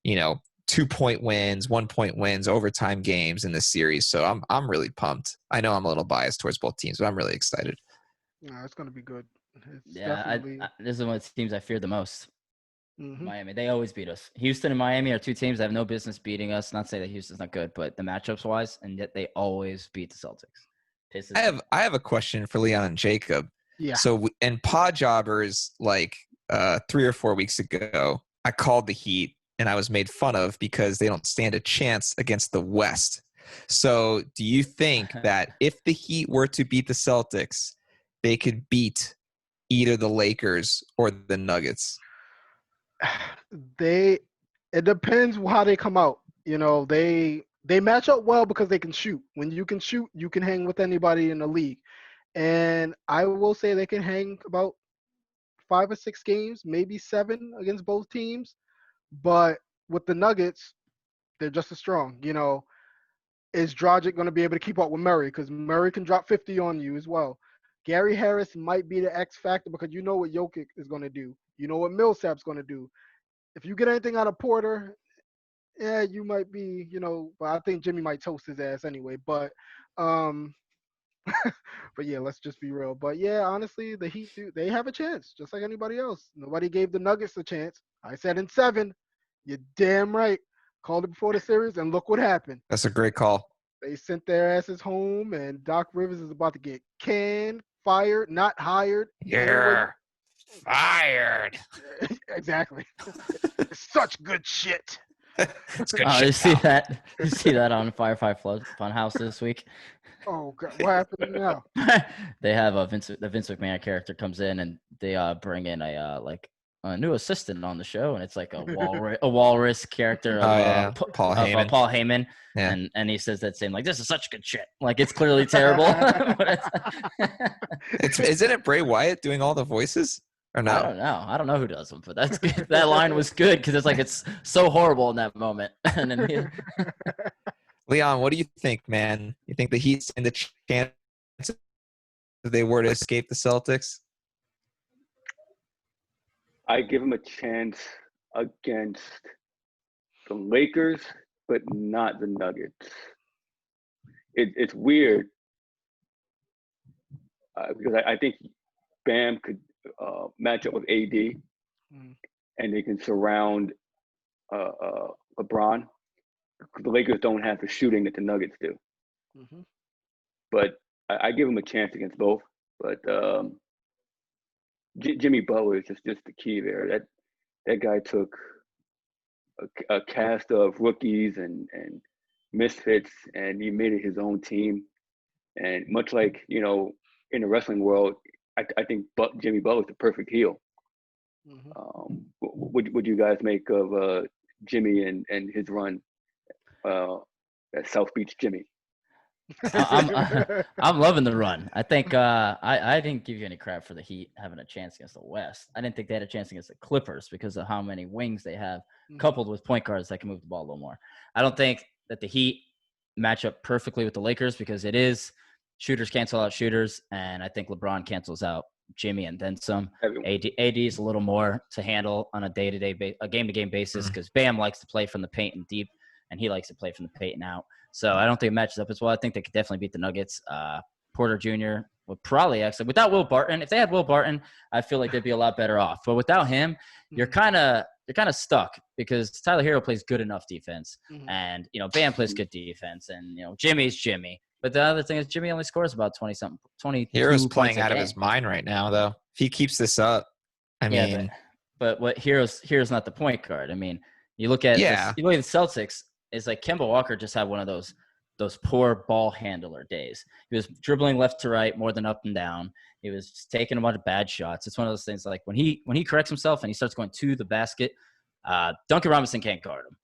2-point wins, 1-point wins, overtime games in this series. So I'm really pumped. I know I'm a little biased towards both teams, but I'm really excited. It's going to be good. It's This is one of the teams I fear the most. Mm-hmm. Miami. They always beat us. Houston and Miami are two teams that have no business beating us. Not to say that Houston's not good, but the matchups wise, and yet they always beat the Celtics. I have a question for Leon and Jacob. Yeah. So in PodJobbers, like 3 or 4 weeks ago, I called the Heat and I was made fun of because they don't stand a chance against the West. So do you think that if the Heat were to beat the Celtics, they could beat either the Lakers or the Nuggets? It depends how they come out. They match up well because they can shoot. When you can shoot, you can hang with anybody in the league. And I will say they can hang about 5 or 6 games, maybe 7 against both teams. But with the Nuggets, they're just as strong. Is Dragic going to be able to keep up with Murray? Because Murray can drop 50 on you as well. Gary Harris might be the X factor because you know what Jokic is going to do. You know what Millsap's going to do. If you get anything out of Porter, yeah, you might be, but I think Jimmy might toast his ass anyway. But, but yeah, let's just be real. But yeah, honestly, the Heat, they have a chance, just like anybody else. Nobody gave the Nuggets a chance. I said in 7. You're damn right. Called it before the series, and look what happened. That's a great call. They sent their asses home, and Doc Rivers is about to get canned, fired, not hired. Yeah. Fired. Exactly. It's such good shit. It's good Oh, shit, you see pal. that? You see that on Firefly Funhouse this week? Oh God, what happened now? They have the Vince McMahon character comes in and they bring in a new assistant on the show, and it's like a walrus character of, Oh, yeah. Paul Heyman. Paul Heyman, Yeah. and he says that same like, this is such good shit, like it's clearly terrible. But Isn't it Bray Wyatt doing all the voices? Or no? I don't know who does them, but that's good. That line was good because it's like it's so horrible in that moment. And then Leon, what do you think, man? You think the Heat's in the chance if they were to escape the Celtics? I give them a chance against the Lakers, but not the Nuggets. It's weird because I think Bam could match up with AD, and they can surround LeBron. The Lakers don't have the shooting that the Nuggets do. Mm-hmm. But I give them a chance against both. But Jimmy Butler is just the key there. That guy took a cast of rookies and misfits, and he made it his own team. And much like, in the wrestling world, I think Jimmy Butler is the perfect heel. Mm-hmm. What you guys make of Jimmy and his run at South Beach Jimmy? I'm loving the run. I think I didn't give you any crap for the Heat having a chance against the West. I didn't think they had a chance against the Clippers because of how many wings they have, coupled with point guards that can move the ball a little more. I don't think that the Heat match up perfectly with the Lakers because it is shooters cancel out shooters, and I think LeBron cancels out Jimmy and then some. AD is a little more to handle on a day-to-day, a game-to-game basis because Bam likes to play from the paint and deep, and he likes to play from the paint and out. So I don't think it matches up as well. I think they could definitely beat the Nuggets. Porter Jr. would probably actually, without Will Barton, if they had Will Barton, I feel like they'd be a lot better off. But without him, you're kind of stuck because Tyler Hero plays good enough defense, and Bam plays good defense, and Jimmy's Jimmy. But the other thing is Jimmy only scores about 20. Hero's playing out of his mind right now, though. If he keeps this up, I mean, but what Hero's not the point guard. I mean, you look at the Celtics. It's like Kemba Walker just had one of those poor ball handler days. He was dribbling left to right more than up and down. He was just taking a bunch of bad shots. It's one of those things like when he corrects himself and he starts going to the basket, Duncan Robinson can't guard him.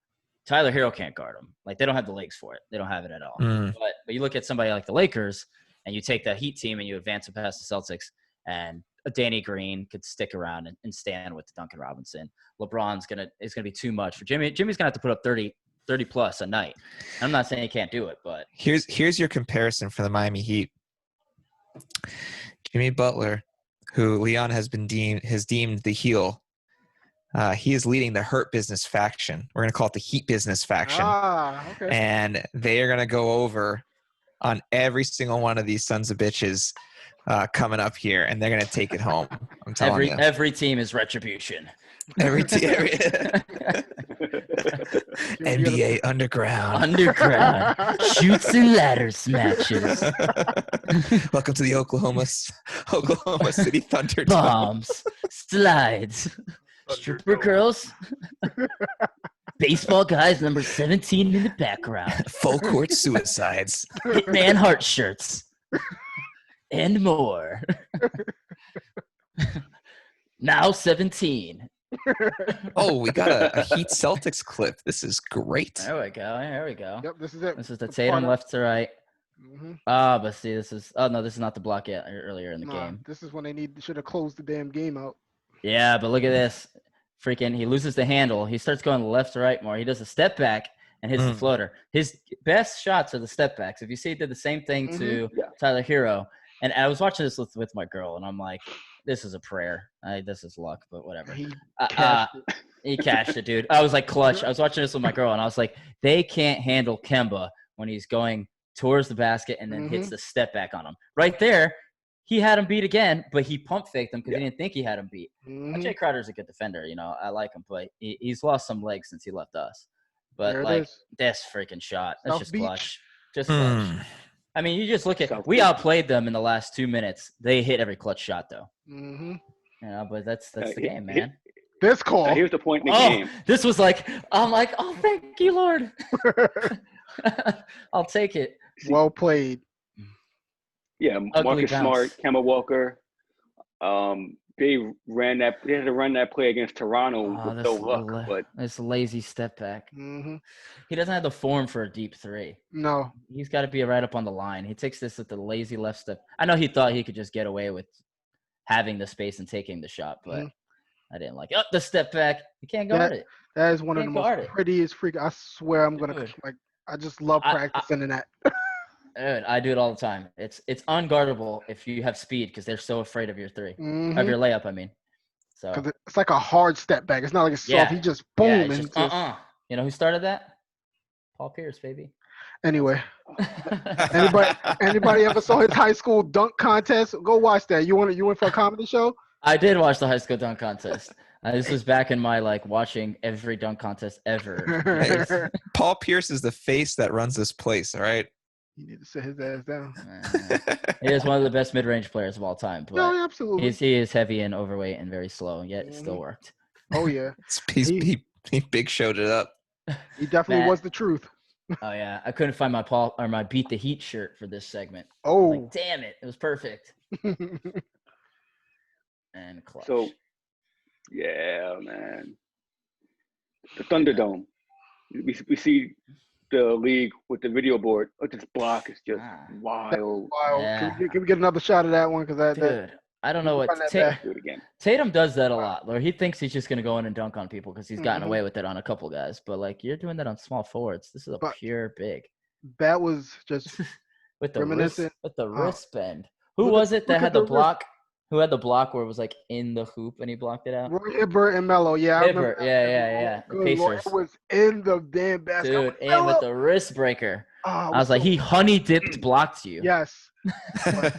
Tyler Hero can't guard him. Like they don't have the legs for it. They don't have it at all. But you look at somebody like the Lakers and you take that Heat team and you advance it past the Celtics, and Danny Green could stick around and stand with Duncan Robinson. LeBron's it's gonna be too much for Jimmy. Jimmy's gonna have to put up 30 plus a night. I'm not saying he can't do it, but here's your comparison for the Miami Heat. Jimmy Butler, who Leon has deemed the heel. He is leading the Hurt Business faction. We're going to call it the Heat Business faction. Okay. And they are going to go over on every single one of these sons of bitches coming up here, and they're going to take it home. I'm telling you. Every team is retribution. Every NBA Underground. Shoots and ladders matches. Welcome to the Oklahoma City Thunder. Bombs, slides, stripper girls, baseball guys number 17 in the background, full court suicides, Hitman heart shirts, and more. Now 17. Oh, we got a Heat Celtics clip. This is great. There we go. Yep, this is it. This is the Tatum left to right. But see, this is not the block yet earlier in the game. This is when they should have closed the damn game out. Yeah, but look at this. Freaking, he loses the handle. He starts going left to right more. He does a step back and hits the floater. His best shots are the step backs. If you see, he did the same thing to Tyler Hero. And I was watching this with my girl, and I'm like, this is a prayer. This is luck, but whatever. He cashed it, dude. I was like, clutch. I was watching this with my girl, and I was like, they can't handle Kemba when he's going towards the basket and then hits the step back on him. Right there, he had him beat again, but he pump faked him because he didn't think he had him beat. Jay Crowder's a good defender. I like him, but he's lost some legs since he left us. But, this freaking shot. That's just clutch. Just clutch. I mean, you just look at – we outplayed them in the last 2 minutes. They hit every clutch shot, though. You know, but that's the he- game, man. This call. Here's the point in the Oh, game. this was like, I'm like, oh, thank you, Lord. I'll take it. Well played. Yeah, Ugly Marcus bounce. Smart, Kemba Walker. They had to run that play against Toronto Oh, with no luck, but this lazy step back. Mm-hmm. He doesn't have the form for a deep three. No. He's got to be right up on the line. He takes this with the lazy left step. I know he thought he could just get away with having the space and taking the shot, but I didn't like it. Oh, the step back. You can't guard it. That is one of the Can't guard most it. prettiest freak. I swear I'm gonna Dude. like. I just love practicing in that. Dude, I do it all the time. It's unguardable if you have speed because they're so afraid of your three, of Mhm. your layup. I mean, so Because it's like a hard step back. It's not like a soft. Yeah. He just yeah, boom it's and just, just. You know who started that? Paul Pierce, baby. Anyway, anybody ever saw his high school dunk contest? Go watch that. You went for a comedy show? I did watch the high school dunk contest. This was back in my watching every dunk contest ever. Paul Pierce is the face that runs this place. All right. You need to sit his ass down. He is one of the best mid-range players of all time. But No, absolutely. he is heavy and overweight and very slow, yet it still worked. Oh yeah. He big showed it up. He definitely was the truth. Oh yeah, I couldn't find my Beat the Heat shirt for this segment. Oh, like, damn it! It was perfect. And clutch. So, yeah, man. The Thunderdome. We see the league with the video board. This block is just wild. Yeah. Can we get another shot of that one? Because dude, I don't know what do it again. Tatum does that a lot. Or he thinks he's just gonna go in and dunk on people because he's gotten away with it on a couple guys. But you're doing that on small forwards. This is a pure big. That was just with the wristband. Who Look was at- it that look had at the the block? Who had the block where it was in the hoop and he blocked it out? Roy Hibbert and Melo. Yeah, I remember Hibbert. Yeah. The Good Lord, Pacers. it was in the damn basket. Dude, and with the wrist breaker. I was like, he honey dipped blocked you. Yes. He took it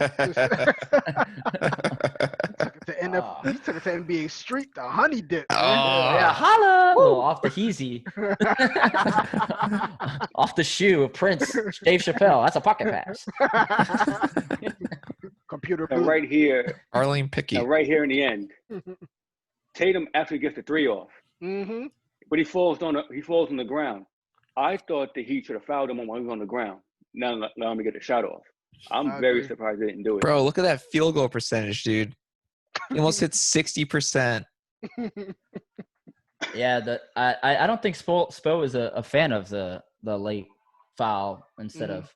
to he took it to NBA Street, the honey dip. Man. Yeah, holla! Off the heezy. Off the shoe of Prince, Dave Chappelle. That's a pocket pass. Computer. And right here, Arlene Picky. Right here in the end, Tatum actually gets the three off, but he falls on the ground. I thought the Heat should have fouled him while he was on the ground. Now let me get the shot off. I'm very surprised they didn't do it. Bro, look at that field goal percentage, dude. He almost hit 60%. Yeah, I don't think Spo is a fan of the late foul instead of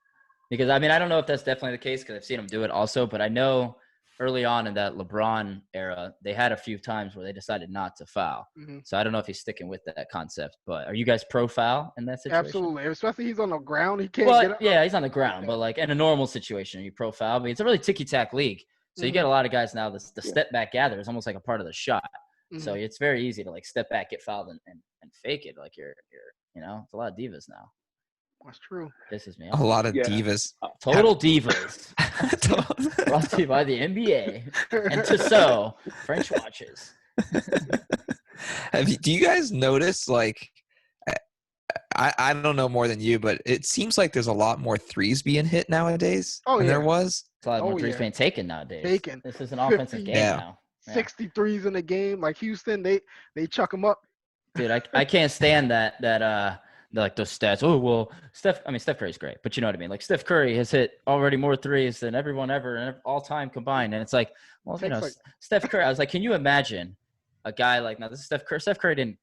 because I don't know if that's definitely the case because I've seen him do it also, but I know early on in that LeBron era they had a few times where they decided not to foul. So I don't know if he's sticking with that concept. But are you guys pro foul in that situation? Absolutely, especially he's on the ground. He can't get up. Yeah, he's on the ground, but in a normal situation, are you pro foul? It's a really ticky-tack league. So you get a lot of guys now. The step back gather is almost like a part of the shot. So it's very easy to step back, get fouled, and fake it. You're it's a lot of divas now. That's true. Pisses me off. A lot of divas. Total divas. Brought to you by the NBA and Tissot French watches. Do you guys notice I don't know more than you, but it seems like there's a lot more threes being hit nowadays than there was. It's a lot more threes being taken nowadays. This is an 50, offensive game now. 63s in a game. Like Houston, they chuck them up. Dude, I can't stand that those stats. Oh well, Steph Curry's great, but you know what I mean. Steph Curry has hit already more threes than everyone ever and all time combined, and it's Steph Curry. I was like, can you imagine a guy now? This is Steph Curry. Steph Curry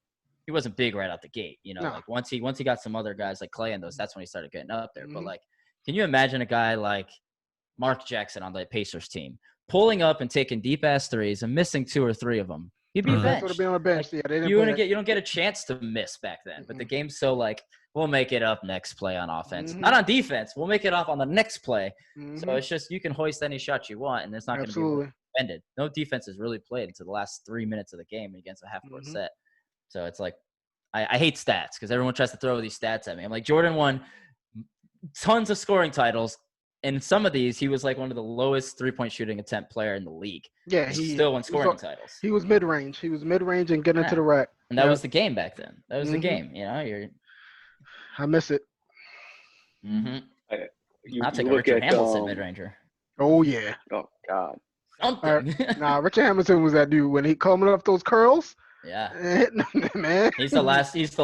he wasn't big right out the gate, once he got some other guys like Clay and those, that's when he started getting up there. But can you imagine a guy like Mark Jackson on the Pacers team pulling up and taking deep ass threes and missing 2 or 3 of them? He'd be benched. Would have been on the bench. You don't get a chance to miss back then. But the game's so we'll make it up next play on offense, not on defense. We'll make it up on the next play. So it's just you can hoist any shot you want, and it's not going to be defended. No defense is really played until the last 3 minutes of the game against a half-court set. So it's I hate stats because everyone tries to throw these stats at me. I'm like, Jordan won tons of scoring titles. And some of these, he was one of the lowest three-point shooting attempt player in the league. Yeah, he still won scoring titles. He was mid-range. He was mid-range and getting into the rack. And that was the game back then. That was the game. I miss it. I'll take a Richard Hamilton mid-ranger. Oh, yeah. Oh, God. something. Nah, Richard Hamilton was that dude when he coming up those curls. Yeah, man. he's the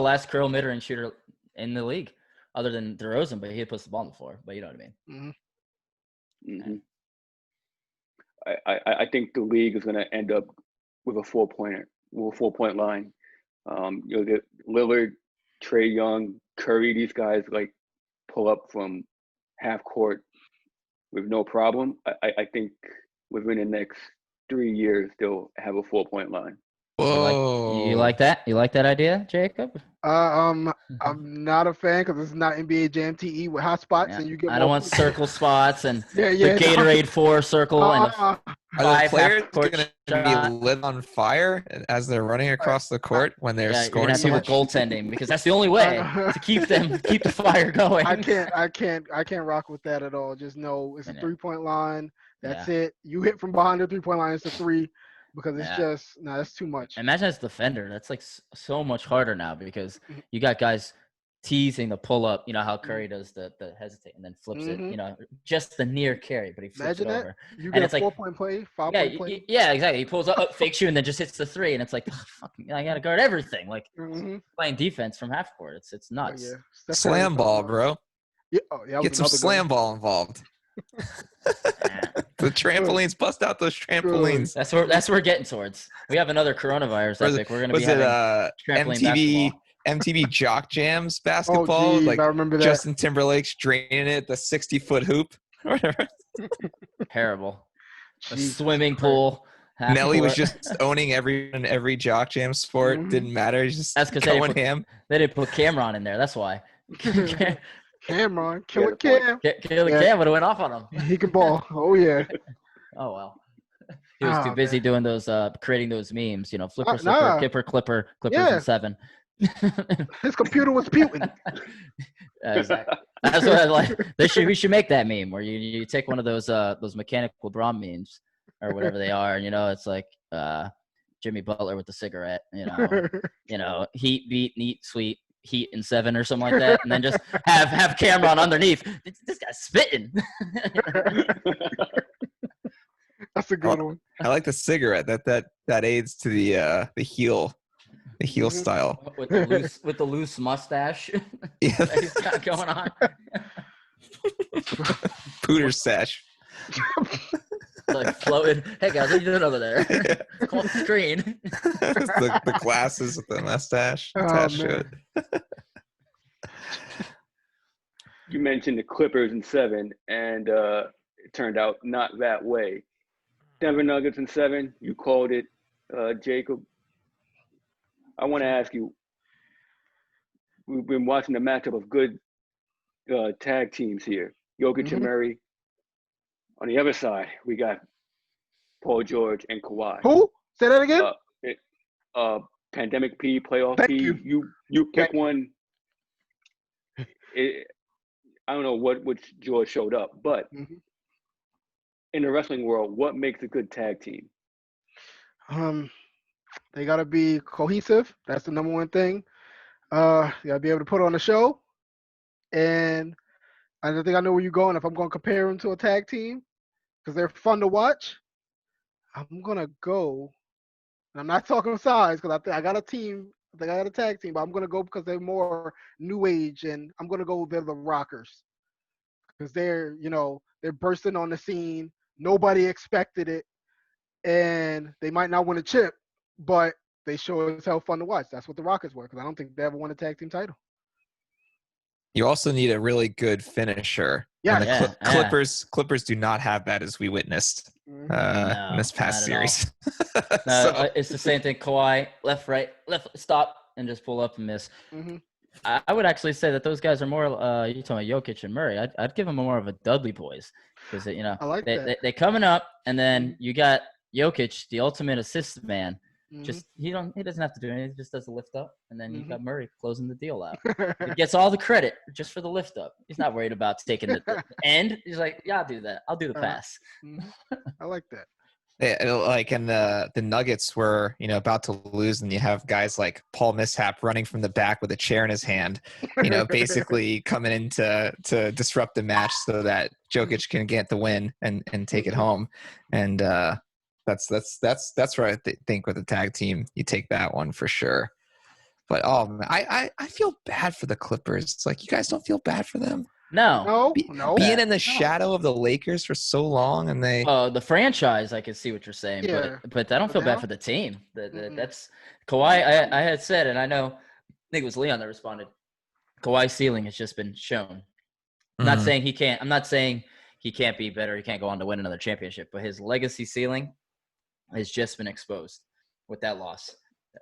last curl mid range shooter in the league, other than DeRozan, but he puts the ball on the floor. But you know what I mean. Mm-hmm. I think the league is going to end up with a 4-point line. The Lillard, Trae Young, Curry, these guys like pull up from half court with no problem. I think within the next 3 years they'll have a 4-point line. Whoa. You like that? You like that idea, Jacob? I'm not a fan because it's not NBA Jam TE with hot spots and you get. I don't want circle spots and the no. Gatorade 4 circle and are the players going to be lit on fire as they're running across the court when they're scoring? You're gonna have to do the goaltending because that's the only way to keep the fire going. I can't rock with that at all. Just know it's a 3-point line. That's it. You hit from behind the 3-point line, it's a 3. Because it's just that's too much. Imagine as a defender, that's like so much harder now because you got guys teasing the pull up. You know how Curry does the hesitate and then flips it. You know, just the near carry, but he flips it over. You get a 4-point play, 5-point play. Yeah, exactly. He pulls up, fakes you, and then just hits the 3, and it's like, fucking, I gotta guard everything. Like playing defense from half court, it's nuts. Slam ball, bro. Yeah, get some slam ball involved. The trampolines, bust out those trampolines. That's where we're getting towards. We have another coronavirus epic. We're gonna be having trampoline MTV Jock Jams basketball. Oh, geez, I remember that. Justin Timberlake's draining it, the 60-foot hoop. Terrible. A swimming pool. Nelly was just owning every Jock Jam sport. Didn't matter. He's just going ham. They didn't put Cameron in there. That's why. Cameron, Killer Cam. Killer Cam would have went off on him. He can ball. Oh yeah. Oh well. He was too busy doing those, creating those memes. You know, flipper, slipper, Clippers and 7. His computer was puking. Exactly. That's what I like. We should make that meme where you take one of those mechanical LeBron memes or whatever they are, and it's like Jimmy Butler with the cigarette. Heat, beat, neat, sweet. Heat and 7 or something like that, and then just have Cameron underneath. This guy's spitting. That's a good one. I like the cigarette. That aids to the heel style with the loose mustache. Yeah, that he's got going on. Pooter stash. Like floating. Hey guys, what are you doing over there? Yeah. Call the screen. the glasses with the mustache attached to it. You mentioned the Clippers in 7, and it turned out not that way. Denver Nuggets in 7. You called it, Jacob. I want to ask you. We've been watching the matchup of good tag teams here. Jokic and Murray. On the other side, we got Paul George and Kawhi. Who? Say that again. Pandemic P, playoff Thank P. you. You pick one. I don't know which George showed up, but in the wrestling world, what makes a good tag team? They gotta be cohesive. That's the number one thing. You gotta be able to put on a show, and I don't think I know where you're going. If I'm going to compare them to a tag team, because they're fun to watch, I'm going to go. And I'm not talking size because I got a team. I think I got a tag team, but I'm going to go because they're more new age, and I'm going to go they're the Rockers. Because they're bursting on the scene. Nobody expected it. And they might not win a chip, but they sure as hell fun to watch. That's what the Rockers were, because I don't think they ever won a tag team title. You also need a really good finisher. Yeah, Clippers do not have that, as we witnessed in this past series. It's the same thing. Kawhi, left, right, left, stop, and just pull up and miss. I would actually say that those guys are more. You're talking about Jokic and Murray. I'd give them more of a Dudley boys because I like that. They coming up, and then you got Jokic, the ultimate assist man. Just he doesn't have to do anything. He just does the lift up, and then you got Murray closing the deal out. He gets all the credit just for the lift up. He's not worried about taking the end. He's like, yeah, I'll do that. I'll do the pass. I like that. Yeah, like and the Nuggets were about to lose, and you have guys like Paul Mishap running from the back with a chair in his hand, basically coming in to disrupt the match so that Jokic can get the win and take it home. And That's where I think with the tag team, you take that one for sure. But man, I feel bad for the Clippers. It's like, you guys don't feel bad for them? No. Being in the shadow of the Lakers for so long, and they the franchise, I can see what you're saying, Yeah. but I don't feel bad for the team. That's Kawhi. I had said, and I think it was Leon that responded. Kawhi's ceiling has just been shown. I'm not saying he can't. I'm not saying he can't be better. He can't go on to win another championship, but his legacy ceiling has just been exposed with that loss.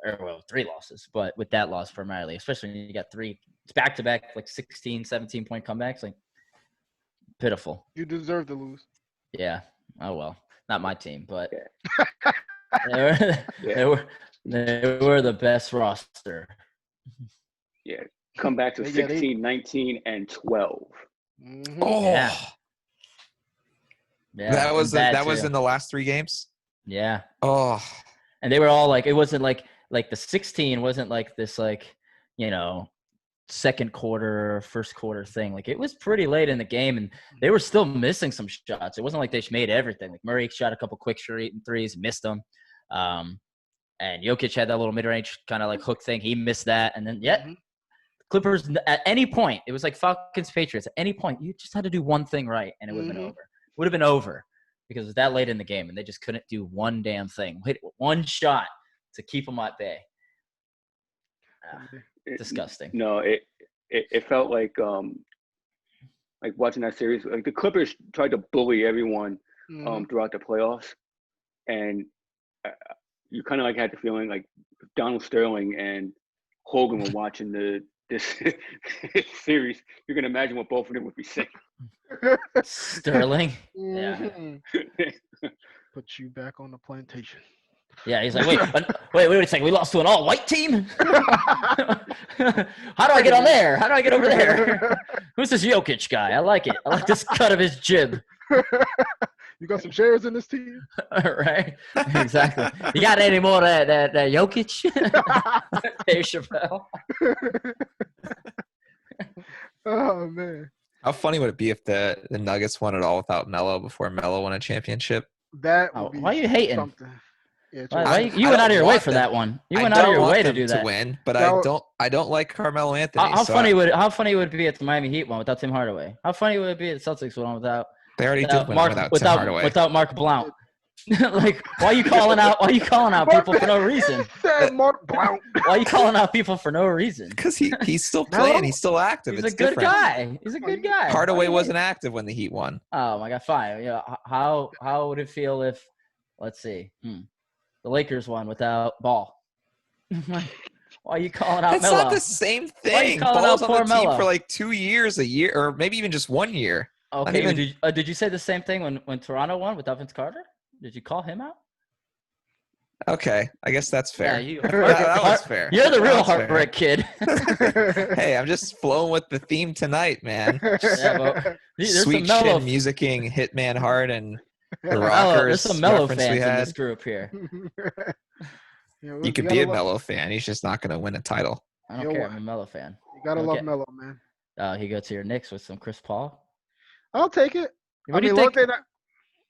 Or, well, 3 losses, but with that loss primarily, especially when you got 3 back-to-back, like 16, 17-point comebacks, like pitiful. You deserve to lose. Yeah. Oh, well, not my team, but Yeah. they were the best roster. Yeah. Come back to 16, 19, and 12. Mm-hmm. Oh, Yeah. that was in the last 3 games. Yeah. Oh, and they were all like, it wasn't like the 16 wasn't like this, like, second quarter, first quarter thing. Like, it was pretty late in the game, and they were still missing some shots. It wasn't like they made everything. Like, Murray shot a couple quick threes, missed them. And Jokic had that little mid-range kind of like hook thing. He missed that. And then, Clippers, at any point, it was like Falcons, Patriots. At any point, you just had to do one thing right, and it would have been over. It would have been over because it was that late in the game, and they just couldn't do one damn thing. Hit one shot to keep them at bay. Disgusting. No, it felt like watching that series. Like, the Clippers tried to bully everyone throughout the playoffs, and you kind of like had the feeling like Donald Sterling and Hogan were watching this series. You can imagine what both of them would be saying. Sterling. Mm-hmm. Put you back on the plantation. Yeah, he's like, wait a second. We lost to an all-white team? How do I get on there? How do I get over there? Who's this Jokic guy? I like it. I like this cut of his jib. You got some shares in this team? Right? Exactly. You got any more of that Jokic? Dave Chappelle. Oh, man. how funny would it be if the Nuggets won it all without Melo before Melo won a championship? That would be why are you hating? something. Yeah, you went out of your way for that one. You went out of your way to do that. To win, but That I don't like Carmelo Anthony. How funny would it be at the Miami Heat one without Tim Hardaway? How funny would it be at the Celtics one without? They already did win without Tim Hardaway. Without Mark Blount. Like, why are you calling out people for no reason? Said Mark Blount. Why are you calling out people for no reason? Because he's still playing. He's still active. He's it's a good different. guy. He's a good guy. Hardaway wasn't active when the Heat won. Oh my God, fine. Yeah, how would it feel if, let's see, the Lakers won without Ball? Why are you calling out Melo? It's not the same thing. Why are you calling Ball's out on poor the team Melo? for like 2 years, a year, or maybe even just 1 year. Okay, did you say the same thing when Toronto won without Vince Carter? Did you call him out? Okay, I guess that's fair. Yeah, that was fair. You're the real heartbreak kid. Hey, I'm just flowing with the theme tonight, man. Yeah, but there's Sweet some chin musicking Hitman Hard and the Rockers. There's some Melo reference fans we in had. this group here. You could be a Melo fan. He's just not going to win a title. I don't care. I'm a Melo fan. You gotta love Melo, man. He goes to your Knicks with some Chris Paul. I'll take it. What do you think?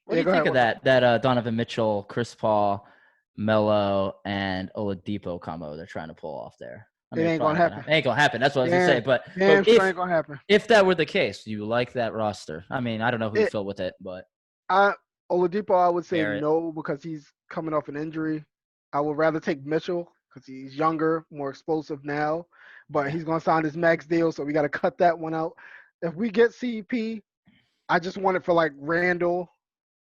What do you think of that Donovan Mitchell, Chris Paul, Melo, and Oladipo combo they're trying to pull off there? It ain't gonna happen. It ain't gonna happen. That's what I was gonna say. But ain't gonna happen. If that were the case, do you like that roster? I mean, I don't know who you fill with it, but Oladipo, I would say Barrett. no because he's coming off an injury. I would rather take Mitchell because he's younger, more explosive now, but he's gonna sign his max deal, so we got to cut that one out. If we get CP, I just want it for like Randall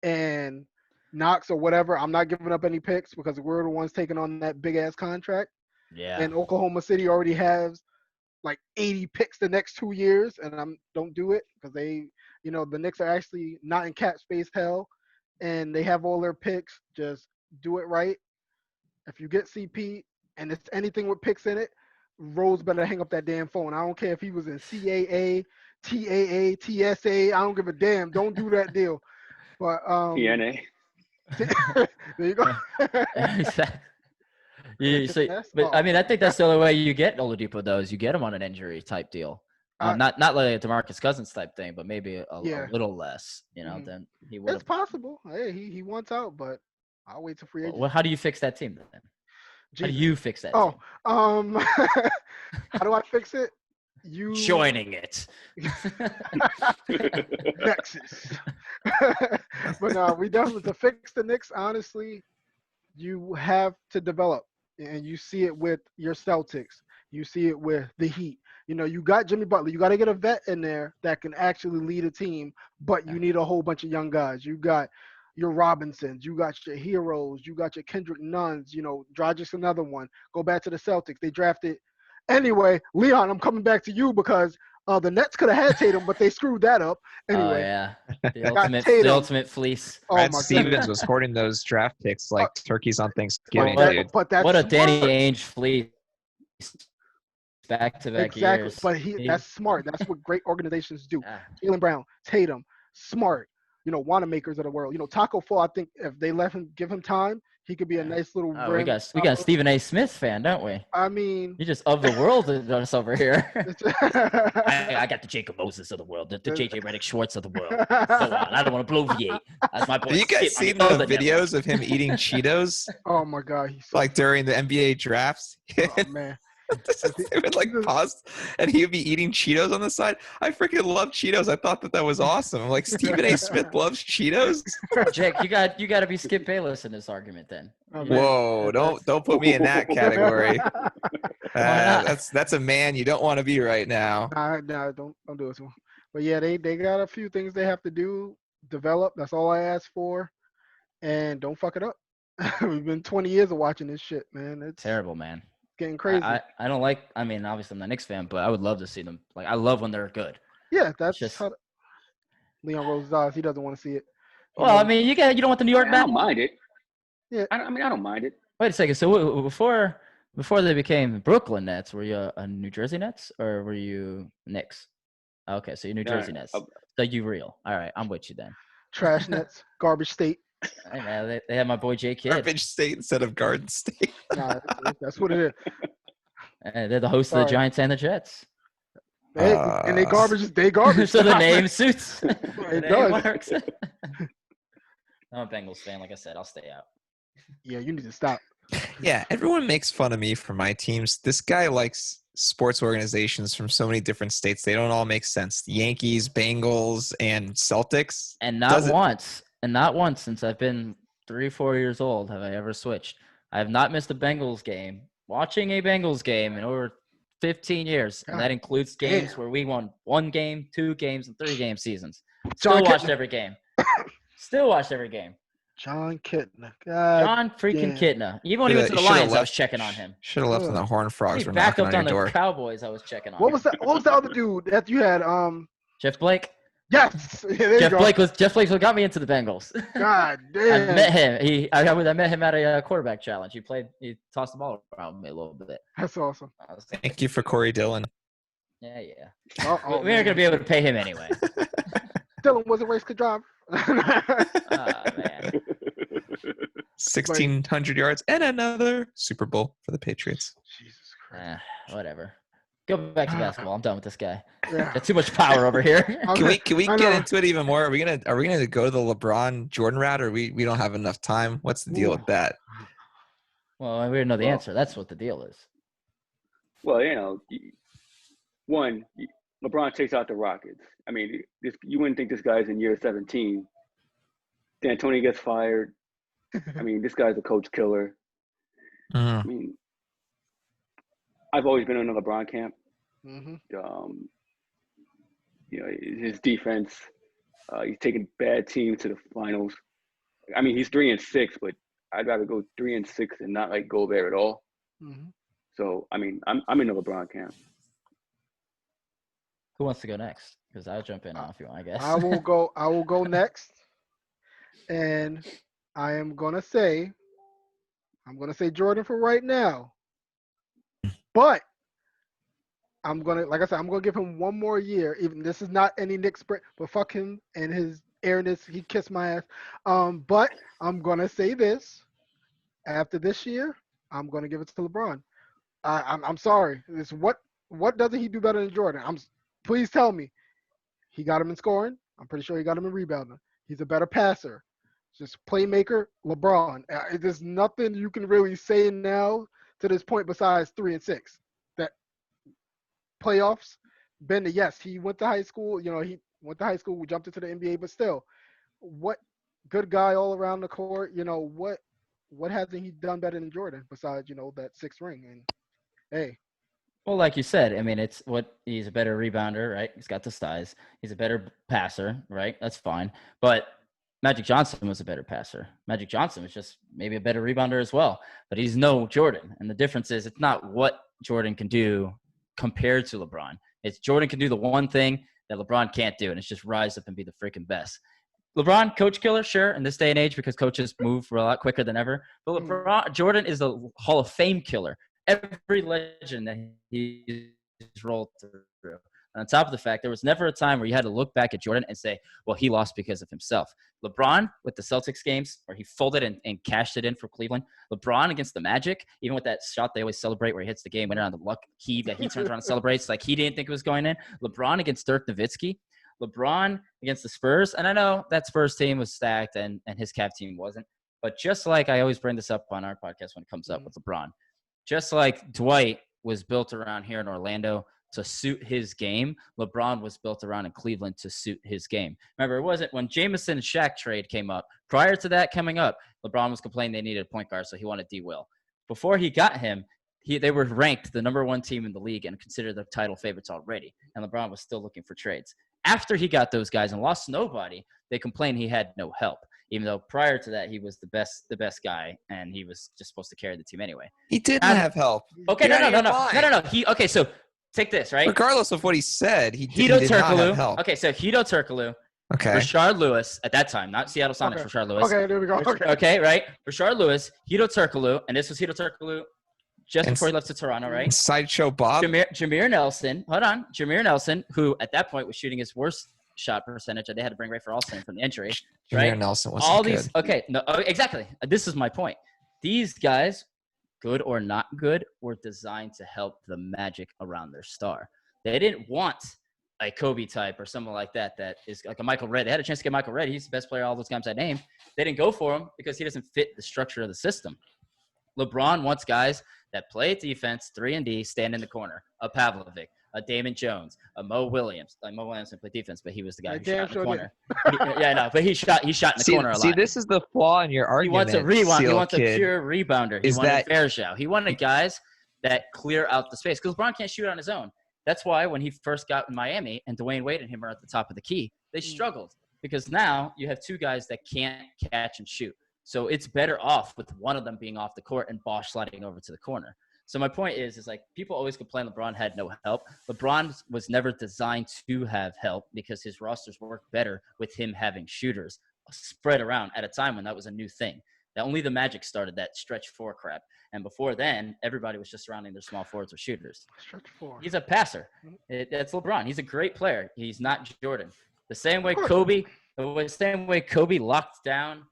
and Knox or whatever. I'm not giving up any picks because we're the ones taking on that big ass contract. Yeah. And Oklahoma City already has like 80 picks the next 2 years, and don't do it because they, the Knicks are actually not in cap space hell, and they have all their picks. Just do it right. If you get CP and it's anything with picks in it, Rose better hang up that damn phone. I don't care if he was in CAA, TAA, TSA. I don't give a damn. Don't do that deal. But TNA. there you go. But I mean, I think that's the only way you get Oladipo though, is you get him on an injury type deal. Not like a DeMarcus Cousins type thing, but maybe a little less, than he would. It's possible. Hey, he wants out, but I'll wait till free agency. Well, how do you fix that team then? How do Jesus. you fix that Oh, team? how do I fix it? You Joining it. Nexus. But no, we definitely to fix the Knicks. Honestly, you have to develop, and you see it with your Celtics. You see it with the Heat. You know, you got Jimmy Butler. You got to get a vet in there that can actually lead a team, but you need a whole bunch of young guys. You got your Robinsons. You got your Heroes. You got your Kendrick Nuns. You know, Dragic another one. Go back to the Celtics. They drafted. Anyway, Leon, I'm coming back to you because the Nets could have had Tatum, but they screwed that up. Anyway, Oh yeah, the Tatum. ultimate fleece. Oh Brad my Stevens goodness. was hoarding those draft picks like turkeys on Thanksgiving, What- dude. But that's What a smart. Danny Ainge fleece. Back-to-back Exactly. years. But that's smart. That's what great organizations do. Jaylen Brown, Tatum, smart, you know, Wanamakers of the world. You know, Taco Fall, I think if they give him time, he could be a nice little Oh, we rim. got a Stephen A. Smith fan, don't we? I mean, You're just of the world of us over here. I I got the Jacob Moses of the world, the JJ Redick Schwartz of the world. So on. I don't want to bloviate. That's my boy. Have you guys Skip on seen the the other videos of him eating Cheetos Oh my God, he's so, like during the NBA drafts? oh man. They would like pause and he would be eating Cheetos on the side. I freaking love Cheetos. I thought that was awesome. I'm like, Stephen A. Smith loves Cheetos. network. Jake, you got to be Skip Bayless in this argument then. Oh, man. Whoa! Don't put me in that category. not? That's a man you don't want to be right now. Nah, don't do it to him. But yeah, they got a few things they have to do, develop. That's all I ask for, and don't fuck it up. We've been 20 years of watching this shit, man. It's Terrible, man. getting crazy. I don't like. I mean, obviously I'm not a Knicks fan, but I would love to see them. Like, I love when they're good. Yeah, that's Just- how Leon rolls his eyes. He doesn't want to see it. He Well, I knows- mean, you don't want the New York I Mets. don't mind it. Yeah. I don't mind it. Wait a second. So before they became Brooklyn Nets, were you a New Jersey Nets or were you Knicks? Okay, so you're New No, Jersey Nets. So you real. All right, I'm with you then. trash nets, garbage state. Hey man, they had my boy J Kid. Garbage State instead of Garden State. Nah, that's what it is. They're the host of the Sorry. Giants and the Jets. And they garbage. So the name suits. The It name does. works. I'm a Bengals fan. Like I said, I'll stay out. Yeah, you need to stop. Yeah, everyone makes fun of me for my teams. This guy likes sports organizations from so many different states. They don't all make sense. The Yankees, Bengals, and Celtics. And not once since I've been 3-4 years old have I ever switched. I have not missed a Bengals game. Watching a Bengals game in over 15 years, and that includes games damn. where we won 1 game, 2 games, and 3 game seasons. Still John watched Kitna. every game. Still watched every game. John Kitna. God. John freaking damn. Kitna. Even when he went to the You should've Lions, I was left- checking on him. Should have left when the Horned Frogs He were backed knocking up on on your the door. Cowboys, I was checking on What him. was that? What was the other dude that you had? Jeff Blake? Yes. Yeah, there you Jeff go. Blake what got me into the Bengals. God I damn. met him. I met him at a quarterback challenge. He tossed the ball around me a little bit. That's awesome. I was like, Thank you for Corey Dillon. yeah. Oh, We aren't gonna be able to pay him anyway. Dylan was a race could drive. Ah, man. 1,600 yards and another Super Bowl for the Patriots. Jesus Christ. Whatever. Go back to basketball. I'm done with this guy. Yeah. Got too much power over here. Can we I get know. into it even more? Are we gonna go to the LeBron Jordan route, or we don't have enough time? What's the deal with that? Well, we didn't know the Well- answer. That's what the deal is. Well, you know, LeBron takes out the Rockets. I mean, you wouldn't think this guy's in year 17. D'Antoni gets fired. I mean, this guy's a coach killer. Mhm. I mean, I've always been in the LeBron camp. Mhm. You know, his defense. He's taken bad teams to the finals. I mean, he's 3-6, but I'd rather go 3-6 and not like go there at all. Mhm. So, I mean, I'm in the LeBron camp. Who wants to go next? Because I'll jump in now if you want, I guess. I will go next, and I'm gonna say Jordan for right now, but I'm gonna, like I said, I'm gonna give him one more year. Even this is not any Knicks break, but fuck him and his airness. He kissed my ass. But I'm gonna say this: after this year, I'm gonna give it to LeBron. I'm sorry. It's what doesn't he do better than Jordan? Please tell me. He got him in scoring. I'm pretty sure he got him in rebounding. He's a better passer. Just playmaker, LeBron. There's nothing you can really say now to this point besides 3 and 6. That playoffs, yes, he went to high school. He went to high school. We jumped into the NBA, but still, what good guy all around the court. What hasn't he done better than Jordan besides that 6th ring? And hey. Well, like you said, I mean, he's a better rebounder, right? He's got the size. He's a better passer, right? That's fine. But Magic Johnson was a better passer. Magic Johnson was just maybe a better rebounder as well. But he's no Jordan. And the difference is it's not what Jordan can do compared to LeBron. It's Jordan can do the one thing that LeBron can't do, and it's just rise up and be the freaking best. LeBron, coach killer, sure, in this day and age because coaches move a lot quicker than ever. But Jordan is the Hall of Fame killer. Every legend that he's rolled through. And on top of the fact, there was never a time where you had to look back at Jordan and say, well, he lost because of himself. LeBron with the Celtics games where he folded and cashed it in for Cleveland. LeBron against the Magic, even with that shot they always celebrate where he hits the game winner on the luck key that he turns around and celebrates like he didn't think it was going in. LeBron against Dirk Nowitzki. LeBron against the Spurs. And I know that Spurs team was stacked and his Cavs team wasn't. But just like I always bring this up on our podcast when it comes up with LeBron, just like Dwight was built around here in Orlando to suit his game, LeBron was built around in Cleveland to suit his game. Remember, it wasn't when Jameson and Shaq trade came up. Prior to that coming up, LeBron was complaining they needed a point guard, so he wanted D. Will. Before he got him, they were ranked the number 1 team in the league and considered the title favorites already, and LeBron was still looking for trades. After he got those guys and lost nobody, they complained he had no help. Even though prior to that, he was the best guy, and he was just supposed to carry the team anyway. He didn't have help. Okay, no. So take this, right? Regardless of what he said, he did not have help. Okay, so Hedo Turkoglu, okay. Rashard Lewis at that time, not Seattle Sonics, okay. Rashard Lewis. Okay, there we go. Okay, right? Rashard Lewis, Hedo Turkoglu, and this was Hedo Turkoglu just before he left to Toronto, right? Sideshow Bob. Jameer Nelson, hold on. Jameer Nelson, who at that point was shooting his worst shot percentage that they had to bring Ray for Alston from the injury. Right? Jameer Nelson wasn't good. Okay, no, exactly. This is my point. These guys, good or not good, were designed to help the Magic around their star. They didn't want a Kobe type or someone like that is like a Michael Redd. They had a chance to get Michael Redd. He's the best player of all those guys I named. They didn't go for him because he doesn't fit the structure of the system. LeBron wants guys that play defense, 3-and-D, stand in the corner. A Pavlovic, a Damon Jones, a Mo Williams. Like Mo Williams didn't play defense, but he was the guy who shot in the corner. But he shot in the corner a lot. See, this is the flaw in your argument. He wants a pure rebounder. He wanted Fairjow. He wanted guys that clear out the space because LeBron can't shoot on his own. That's why when he first got in Miami and Dwayne Wade and him are at the top of the key, they struggled because now you have 2 guys that can't catch and shoot. So it's better off with one of them being off the court and Bosh sliding over to the corner. So my point is like people always complain LeBron had no help. LeBron was never designed to have help because his rosters worked better with him having shooters spread around at a time when that was a new thing. That only the Magic started that stretch 4 crap. And before then, everybody was just surrounding their small forwards with shooters. Stretch 4. He's a passer. That's LeBron. He's a great player. He's not Jordan. The same way Kobe locked down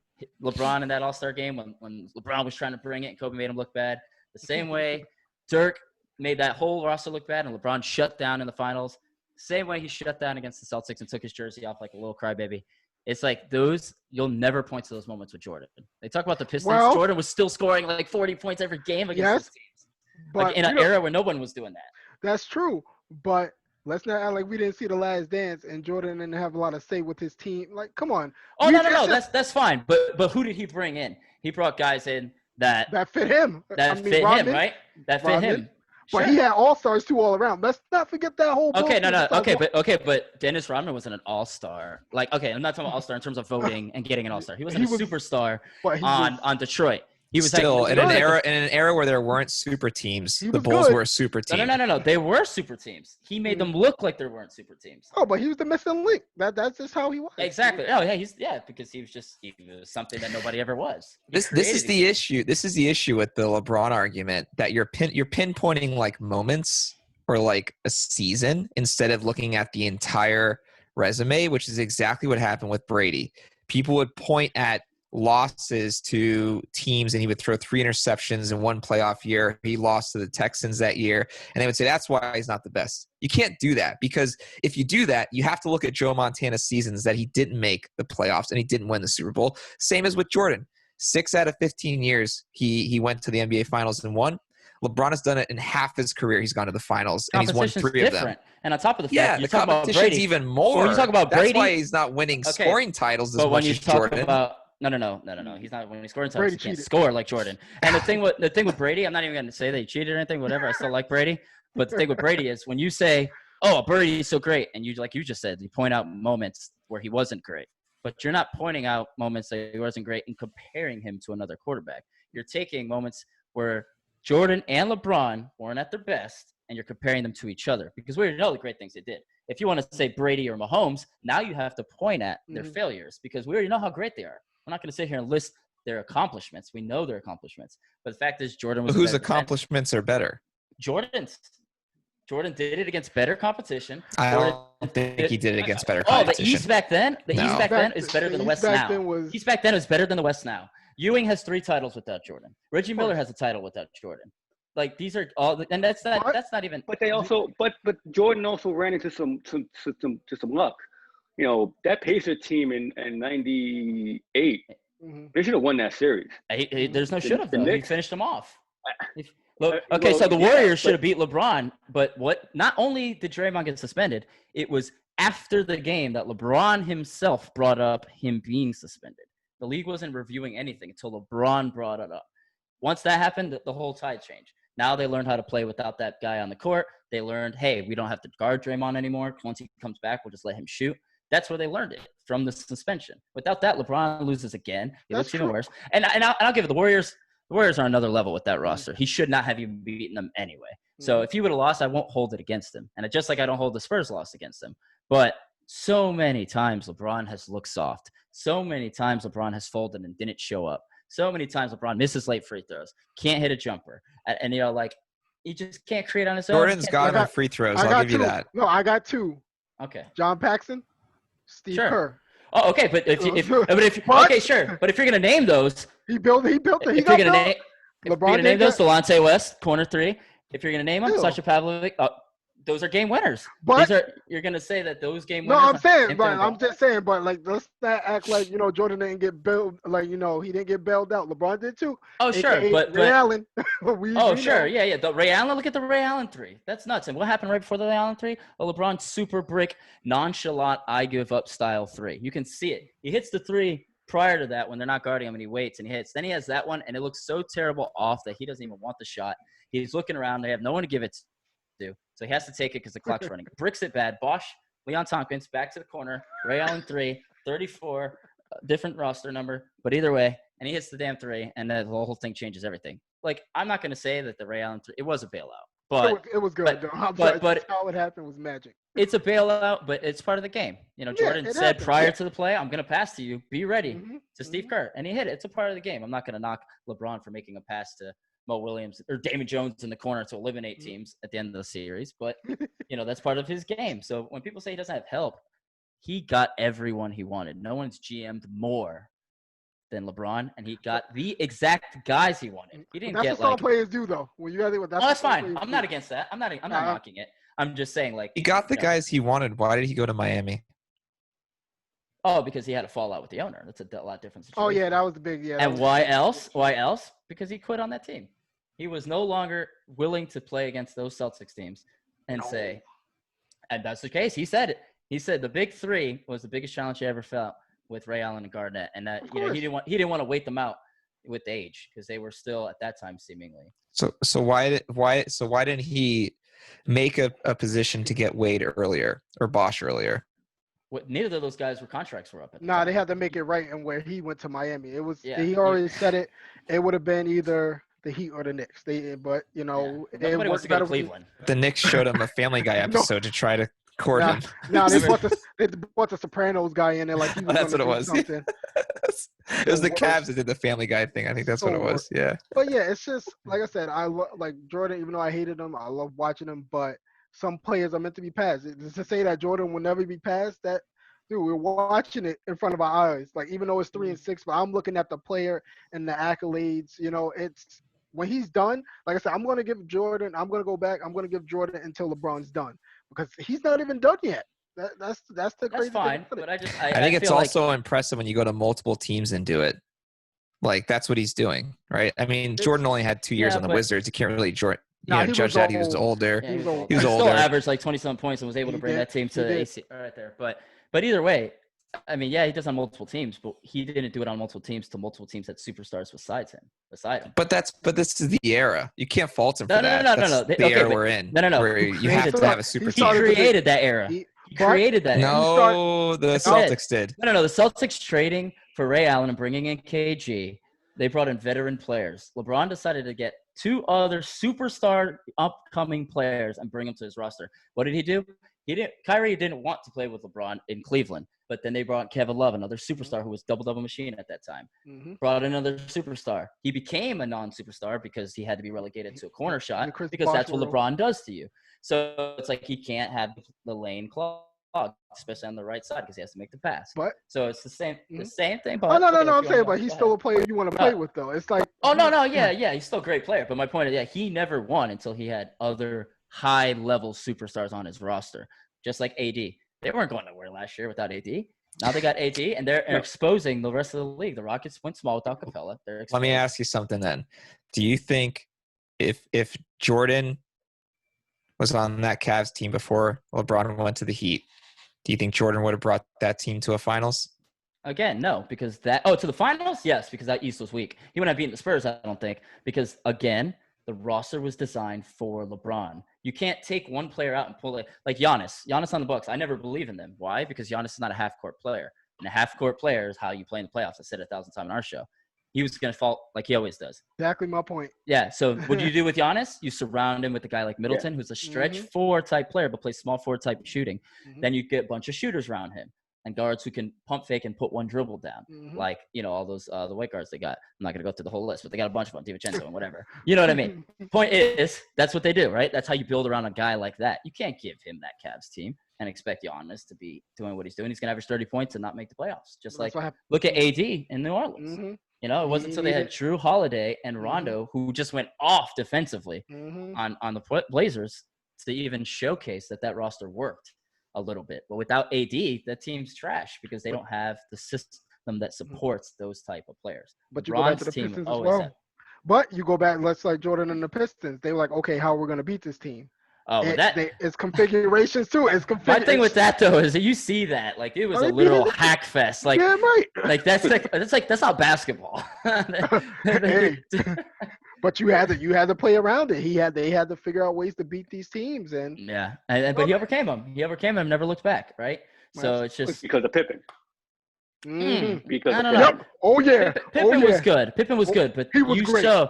LeBron in that All-Star game when LeBron was trying to bring it and Kobe made him look bad. The same way Dirk made that whole roster look bad and LeBron shut down in the finals. Same way he shut down against the Celtics and took his jersey off like a little crybaby. It's like those – you'll never point to those moments with Jordan. They talk about the Pistons. Well, Jordan was still scoring like 40 points every game against those teams. But like in an era where no one was doing that. That's true. But let's not act like we didn't see The Last Dance and Jordan didn't have a lot of say with his team. Like, come on. Oh, no. That's fine. But who did he bring in? He brought guys in that fit him. That fit him, right? That fit him. But he had all-stars too all around. Let's not forget that whole. But Dennis Rodman wasn't an all-star. Like, okay, I'm not talking about all-star in terms of voting and getting an all-star. He wasn't a superstar on Detroit. He was still in an era where there weren't super teams. The Bulls were a super team. No. They were super teams. He made them look like there weren't super teams. Oh, but he was the missing link. That's just how he was. Exactly. Oh yeah, because he was something that nobody ever was. This is the issue. This is the issue with the LeBron argument that you're pinpointing like moments or like a season instead of looking at the entire resume, which is exactly what happened with Brady. People would point at losses to teams and he would throw 3 interceptions in one playoff year. He lost to the Texans that year. And they would say, that's why he's not the best. You can't do that, because if you do that, you have to look at Joe Montana's seasons that he didn't make the playoffs and he didn't win the Super Bowl. Same as with Jordan. 6 out of 15 years, he went to the NBA Finals and won. LeBron has done it in half his career. He's gone to the finals, and he's won 3 of them. And on top of the fact, the competition's even more. When you talk about Brady, that's why he's not winning scoring titles as much as Jordan. No. He's not winning scoring titles. He can't score like Jordan. And the thing with Brady, I'm not even going to say that he cheated or anything. Whatever. I still like Brady. But the thing with Brady is when you say, "Oh, Brady's so great," and you, like you just said, you point out moments where he wasn't great, but you're not pointing out moments that he wasn't great and comparing him to another quarterback. You're taking moments where Jordan and LeBron weren't at their best, and you're comparing them to each other, because we already know the great things they did. If you want to say Brady or Mahomes, now you have to point at their failures, because we already know how great they are. We're not going to sit here and list their accomplishments. We know their accomplishments. But the fact is, Jordan was whose accomplishments are better? Jordan's. Jordan did it against better competition. I don't think he did it against better competition. The East back then? The East back then is better than the West now. East back then is better than the West now. Ewing has 3 titles without Jordan. Reggie Miller has a title without Jordan. Like, these are all, and that's not even. But they also, but Jordan also ran into some luck. You know, that Pacer team in '98, they should have won that series. There's no should have. He finished them off. Okay, so the Warriors should have beat LeBron, but not only did Draymond get suspended, it was after the game that LeBron himself brought up him being suspended. The league wasn't reviewing anything until LeBron brought it up. Once that happened, the whole tide changed. Now they learned how to play without that guy on the court. They learned, hey, we don't have to guard Draymond anymore. Once he comes back, we'll just let him shoot. That's where they learned it, from the suspension. Without that, LeBron loses again. He looks even worse. And I'll give it the Warriors. The Warriors are another level with that roster. He should not have even beaten them anyway. So if he would have lost, I won't hold it against him. And just like I don't hold the Spurs loss against him. But so many times LeBron has looked soft. So many times LeBron has folded and didn't show up. So many times LeBron misses late free throws, can't hit a jumper. And you know, like, he just can't create on his own. Jordan's got him free throws. I'll give you that. No, I got 2. Okay. John Paxson, Steve Kerr. Oh, okay, but okay, sure. But if you're gonna name those, he built it. If you're gonna name those, Delonte West, corner 3. If you're gonna name them, Sasha Pavlovic, those are game winners. But you're gonna say that those game winners. No, I'm saying, but I'm just saying, but like, let's not act like, you know, Jordan didn't get bailed. Like, you know, he didn't get bailed out. LeBron did too. Oh, sure, but Ray Allen. Sure, yeah. The Ray Allen. Look at the Ray Allen 3. That's nuts. And what happened right before the Ray Allen 3? A LeBron super brick, nonchalant, I give up style 3. You can see it. He hits the 3 prior to that when they're not guarding him, and he waits and he hits. Then he has that one, and it looks so terrible off that he doesn't even want the shot. He's looking around. They have no one to give it to. So he has to take it because the clock's running. Bricks it bad. Bosch, Leon Tompkins, back to the corner. Ray Allen 3, 34, different roster number. But either way, and he hits the damn 3, and the whole thing changes everything. Like, I'm not going to say that the Ray Allen 3, it was a bailout. But it was good, though. But how it happened was magic. It's a bailout, but it's part of the game. You know, Jordan said prior to the play, I'm going to pass to you. Be ready to Steve Kerr. And he hit it. It's a part of the game. I'm not going to knock LeBron for making a pass to Mo Williams or Damon Jones in the corner to eliminate teams at the end of the series. But, you know, that's part of his game. So when people say he doesn't have help, he got everyone he wanted. No one's GM'd more than LeBron, and he got the exact guys he wanted. He didn't that's get what players do, though. When you guys, that's fine. I'm not against that. I'm not knocking it. I'm just saying, like, he got the guys he wanted. Why did he go to Miami? Oh, because he had a fallout with the owner. That's a lot different situation. Oh yeah, that was the big And why else? Why else? Because he quit on that team. He was no longer willing to play against those Celtics teams and say, and that's the case. He said it. He said the big 3 was the biggest challenge he ever felt with Ray Allen and Garnett, and that he didn't want to wait them out with age because they were still at that time seemingly. So why didn't he make a position to get Wade earlier or Bosch earlier? Neither of those guys were contracts were up. Nah, they had to make it right, and where he went to Miami, it was he already said it. It would have been either the Heat or the Knicks. But you know, nobody wants to go to Cleveland. The Knicks showed him a Family Guy episode to try to court him. No, they brought the Sopranos guy in there like he was that's what it was. Something. It was the Cavs that did the Family Guy thing. I think that's what it was. Yeah. But yeah, it's just like I said. I like Jordan, even though I hated him, I love watching him. But some players are meant to be passed. To say that Jordan will never be passed, that Dude, we're watching it in front of our eyes. Like, even though it's 3-6, but I'm looking at the player and the accolades. You know, it's when he's done. Like I said, I'm gonna give Jordan. I'm gonna go back. I'm gonna give Jordan until LeBron's done because he's not even done yet. That's the That's crazy fine, thing. but I think it's feel also impressive when you go to multiple teams and do it. Like, that's what he's doing, right? I mean, Jordan only had 2 years on the Wizards. You can't really judge that. He was older. Yeah, he was old. He still older. averaged like 20-some points and was able to bring that team to the AC right there. But either way, I mean, yeah, he does on multiple teams, but he didn't do it on multiple teams to multiple teams that superstars beside him. But this is the era. You can't fault him for that. No. That's the era we're in. No. Where you have to have a super He team. created that era. He created that era. No, the Celtics did. No. The Celtics trading for Ray Allen and bringing in KG, they brought in veteran players. LeBron decided to get 2 other superstar upcoming players and bring them to his roster. What did he do? Kyrie didn't want to play with LeBron in Cleveland, but then they brought Kevin Love, another superstar who was double machine at that time. Brought in another superstar. He became a non-superstar because he had to be relegated to a corner shot because that's what LeBron does to you. So it's like he can't have the lane clogged, especially on the right side because he has to make the pass. But so it's the same thing. But no. I'm saying, but he's still a player you want to play with, though. It's like yeah, he's still a great player. But my point is, he never won until he had other high-level superstars on his roster, just like AD. They weren't going nowhere last year without AD. Now they got AD, and they're exposing the rest of the league. The Rockets went small without Capella. Let me ask you something then. Do you think if Jordan was on that Cavs team before LeBron went to the Heat, do you think Jordan would have brought that team to a finals? Again, no, because to the finals? Yes, because that East was weak. He wouldn't have beaten the Spurs, I don't think, because, again, the roster was designed for LeBron. You can't take one player out and pull it like Giannis. Giannis on the Bucks. I never believe in them. Why? Because Giannis is not a half-court player. And a half-court player is how you play in the playoffs. I said it 1,000 times on our show. He was going to fall like he always does. Exactly my point. Yeah, so what do you do with Giannis? You surround him with a guy like Middleton, who's a stretch 4-type player but plays small 4-type shooting. Then you get a bunch of shooters around him and guards who can pump fake and put one dribble down. Like, all those the white guards they got. I'm not going to go through the whole list, but they got a bunch of them, DiVincenzo and whatever. You know what I mean? Point is, that's what they do, right? That's how you build around a guy like that. You can't give him that Cavs team and expect Giannis to be doing what he's doing. He's going to average 30 points and not make the playoffs. Just like, look at AD in New Orleans. It wasn't until they had Drew Holiday and Rondo, who just went off defensively on the Blazers, to even showcase that roster worked a little bit. But without AD, that team's trash because they don't have the system that supports those type of players. But you go back to the Pistons as well. But you go back, let's like Jordan and the Pistons. They were like, okay, how are we going to beat this team? Oh, it's configurations too. My thing with that though is that you see that like it was a literal hack fest. Like, like that's not basketball. Hey, but you had to play around it. They had to figure out ways to beat these teams, and but he overcame them. He overcame them. Never looked back. Right. So it's just because of Pippen. Because I don't know. Oh yeah. Pippen was good. Pippen was good, but he was great. No,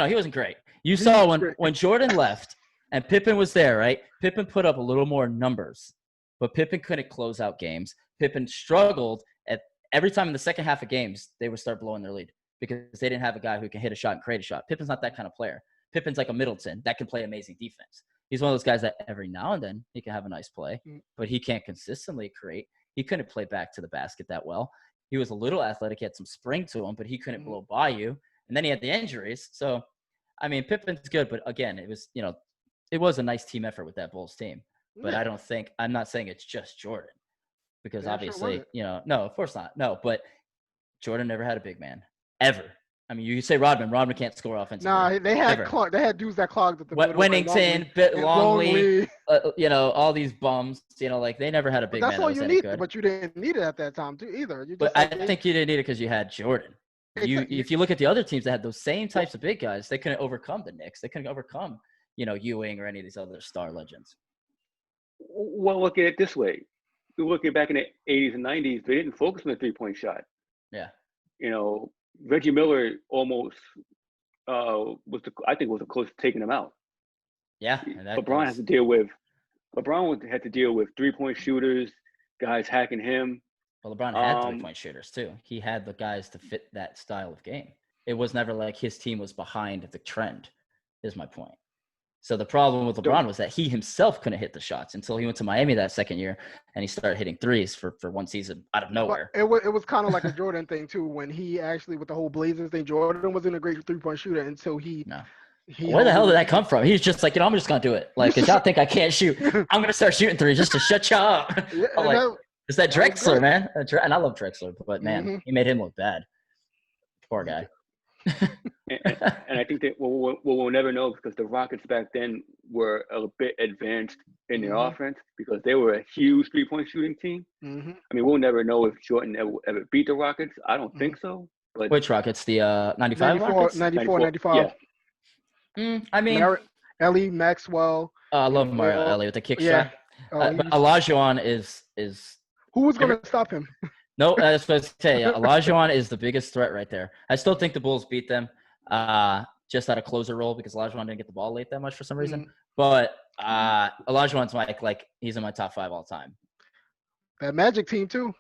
he wasn't great. You saw when Jordan left. And Pippen was there, right? Pippen put up a little more numbers, but Pippen couldn't close out games. Pippen struggled at every time in the second half of games, they would start blowing their lead because they didn't have a guy who can hit a shot and create a shot. Pippen's not that kind of player. Pippen's like a Middleton that can play amazing defense. He's one of those guys that every now and then he can have a nice play, but he can't consistently create. He couldn't play back to the basket that well. He was a little athletic. He had some spring to him, but he couldn't blow by you. And then he had the injuries. So, I mean, Pippen's good, but again, it was, it was a nice team effort with that Bulls team, but I'm not saying it's just Jordan because obviously, no, of course not. No, but Jordan never had a big man ever. I mean, you say Rodman can't score offensively. No, they had dudes that clogged at the middle. Winnington, Longley, all these bums, like they never had a big man. That's all you need, but you didn't need it at that time too either. But I think you didn't need it because you had Jordan. If you look at the other teams that had those same types of big guys, they couldn't overcome the Knicks. They couldn't overcome Ewing or any of these other star legends. Well, look at it this way. Looking back in the 80s and 90s, they didn't focus on the three-point shot. Yeah. Reggie Miller almost was the closest to taking him out. Yeah. LeBron had to deal with three-point shooters, guys hacking him. Well, LeBron had three-point shooters too. He had the guys to fit that style of game. It was never like his team was behind the trend, is my point. So the problem with LeBron was that he himself couldn't hit the shots until he went to Miami that second year and he started hitting threes for one season out of nowhere. But it was kind of like a Jordan thing too. When he actually with the whole Blazers thing, Jordan wasn't a great 3-point shooter until he. No. He Where the hell did that come from? He's just like, I'm just gonna do it. Like, cause y'all think I can't shoot. I'm gonna start shooting threes just to shut y'all up. Yeah, I'm like, it's that Drexler, man. And I love Drexler, but man, he made him look bad. Poor guy. and I think that we'll never know because the Rockets back then were a bit advanced in their offense because they were a huge 3-point shooting team. I mean, we'll never know if Jordan ever beat the Rockets. I don't think so. But which Rockets? The 95 Rockets? 94, 95. Yeah. I mean, Ellie, Maxwell. I love Mario Ellie with the kick shot. But Olajuwon is who was going to stop him? No, that's what I was saying. Olajuwon is the biggest threat right there. I still think the Bulls beat them just at a closer role because Olajuwon didn't get the ball late that much for some reason. But Olajuwon's like he's in my top 5 all time. That Magic team too.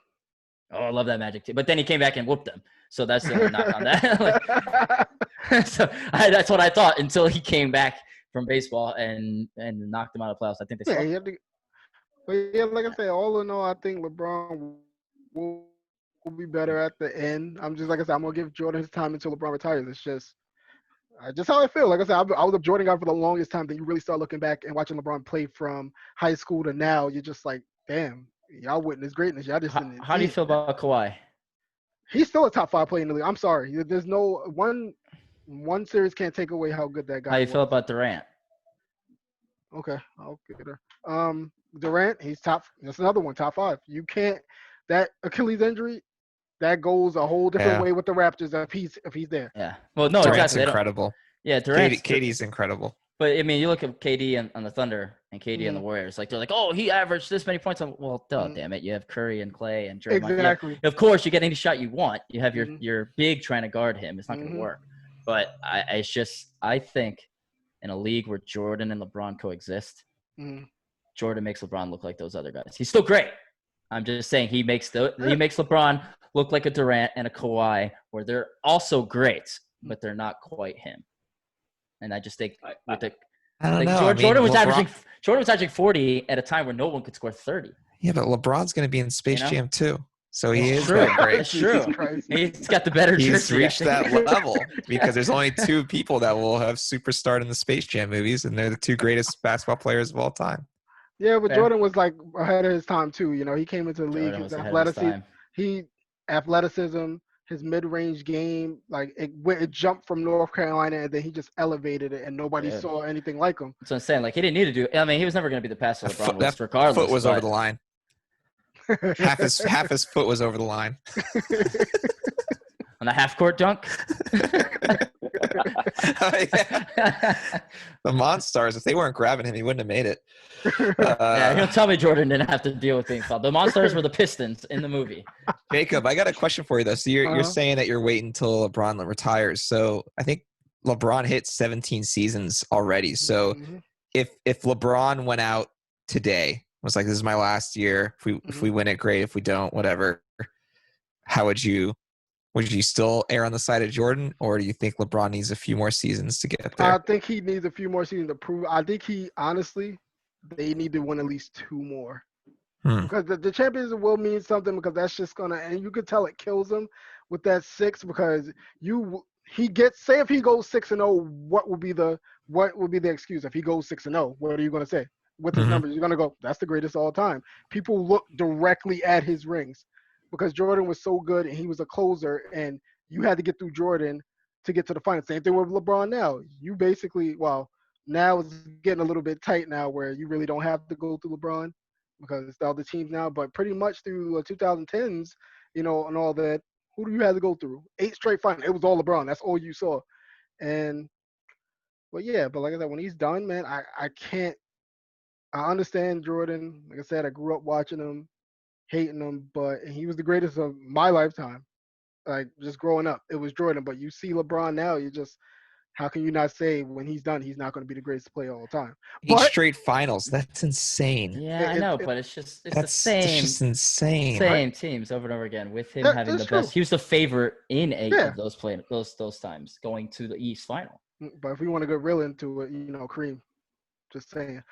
Oh, I love that Magic team. But then he came back and whooped them. So that's the only knock on that. That's what I thought until he came back from baseball and knocked them out of the playoffs. I think they like I said, all in all, I think LeBron will be better at the end. I'm just like I said, I'm gonna give Jordan his time until LeBron retires. It's just how I feel. Like I said, I was a Jordan guy for the longest time. Then you really start looking back and watching LeBron play from high school to now. You're just like, damn, y'all witnessed greatness. Y'all just didn't. How do you feel about Kawhi? He's still a top 5 player in the league. I'm sorry. There's no one series can't take away how good that guy. How you feel about Durant? Okay, I'll get her. Durant, he's top. That's another one, top 5. You can't. That Achilles injury, that goes a whole different way with the Raptors if he's there. Yeah. Well, no, Durant's exactly. incredible. Yeah, Durant. KD's incredible. But I mean, you look at KD on the Thunder and KD and the Warriors. Like they're like, oh, he averaged this many points. Well, damn it, you have Curry and Clay and Draymond. Exactly. Of course, you get any shot you want. You have your big trying to guard him. It's not going to work. But I think in a league where Jordan and LeBron coexist, Jordan makes LeBron look like those other guys. He's still great. I'm just saying he makes LeBron look like a Durant and a Kawhi, where they're also great, but they're not quite him. And I just think with the I don't know. Jordan was averaging 40 at a time where no one could score 30. Yeah, but LeBron's going to be in Space Jam too, so he is that great. That's true. He's got the better jersey. He's reached that level because there's only 2 people that will have superstarred in the Space Jam movies, and they're the 2 greatest basketball players of all time. Yeah, but Jordan was like ahead of his time too. You know, he came into the league. His athleticism, his mid-range game, like it jumped from North Carolina, and then he just elevated it, and nobody saw anything like him. That's what I'm saying. Like he didn't need to do. I mean, he was never going to be the passer LeBron was, regardless. Foot was over the line. half his foot was over the line. On a half-court dunk. The Monstars, if they weren't grabbing him, he wouldn't have made it. He'll tell me Jordan didn't have to deal with being fouled. The Monstars were the Pistons in the movie. Jacob, I got a question for you though. So you're saying that you're waiting until LeBron retires. So I think LeBron hit 17 seasons already. So if LeBron went out today, was like, this is my last year. If we win it, great. If we don't, whatever. How would you still err on the side of Jordan, or do you think LeBron needs a few more seasons to get there? I think he needs a few more seasons to prove. I think they need to win at least 2 more. Because the championship will mean something, because that's just gonna, and you could tell it kills him with that 6, because say if he goes 6-0, what would be the excuse? If he goes 6-0, what are you gonna say with his numbers? You're gonna go, that's the greatest of all time. People look directly at his rings, because Jordan was so good and he was a closer, and you had to get through Jordan to get to the final. Same thing with LeBron now. You basically, now it's getting a little bit tight now where you really don't have to go through LeBron because it's the other teams now. But pretty much through the 2010s, and all that, who do you have to go through? 8 straight finals. It was all LeBron. That's all you saw. But like I said, when he's done, man, I can't. I understand Jordan. Like I said, I grew up watching him, hating him, but he was the greatest of my lifetime. Like, just growing up, it was Jordan. But you see LeBron now, how can you not say when he's done, he's not going to be the greatest player all the time? 8 straight finals. That's insane. Yeah, I know, but it's the same. It's just insane. Same teams over and over again with him having the best. He was the favorite in 8 of those times, going to the East final. But if we want to go real into it, Kareem. Just saying.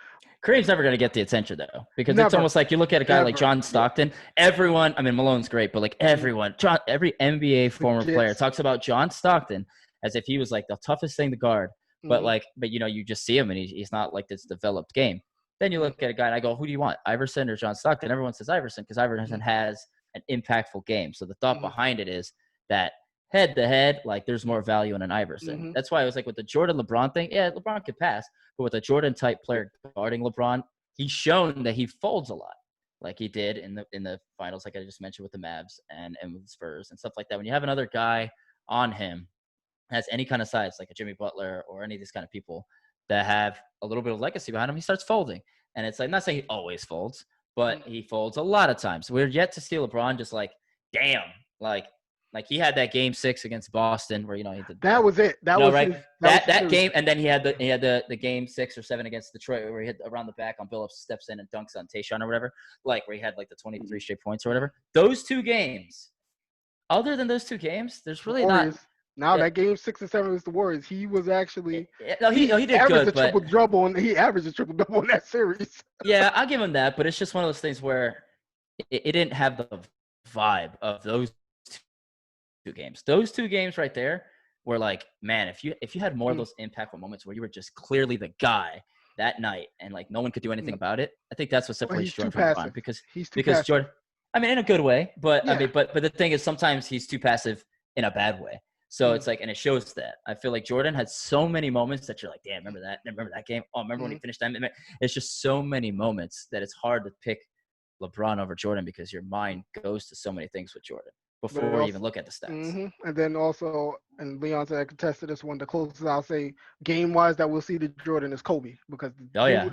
Kareem's never going to get the attention though, because it's Never. almost like you look at a guy like Never. John Stockton. Everyone, I mean, Malone's great, but like every NBA former player Forgets. talks about John Stockton as if he was like the toughest thing to guard. But you just see him and he's not like this developed game. Then you look at a guy and I go, who do you want, Iverson or John Stockton? Everyone says Iverson because Iverson has an impactful game. So the thought behind it is that head to head, like there's more value in an Iverson. That's why I was like with the Jordan LeBron thing. Yeah, LeBron could pass, but with a Jordan type player guarding LeBron, he's shown that he folds a lot, like he did in the finals, like I just mentioned with the Mavs and with the Spurs and stuff like that. When you have another guy on him has any kind of size, like a Jimmy Butler or any of these kind of people that have a little bit of legacy behind him, he starts folding. And it's like, I'm not saying he always folds, but he folds a lot of times. We're yet to see LeBron just like, damn, like he had that game 6 against Boston where, he did that was it. That was right. his, that game. And then he had the game 6 or 7 against Detroit where he hit around the back on Billups, steps in and dunks on Tayshaun or whatever, like where he had like the 23 straight points or whatever. Those 2 games, other than those 2 games, there's really Warriors. not. Now that game 6 and 7 was the Warriors. He was actually he did averaged good, a triple double, and he averaged a triple double in that series. Yeah, I'll give him that, but it's just one of those things where it didn't have the vibe of those 2 games. Those 2 games right there were like, man, if you had more of those impactful moments where you were just clearly the guy that night and like no one could do anything about it, I think that's what separates Jordan from LeBron because Jordan, I mean, in a good way, but yeah. I mean, but the thing is sometimes he's too passive in a bad way. So it's like, and it shows that. I feel like Jordan had so many moments that you're like, damn, remember that game? Oh, remember when he finished that? It's just so many moments that it's hard to pick LeBron over Jordan because your mind goes to so many things with Jordan before you even look at the stats. And then also, and Leon said I contested this one, the closest I'll say game-wise that we'll see to Jordan is Kobe because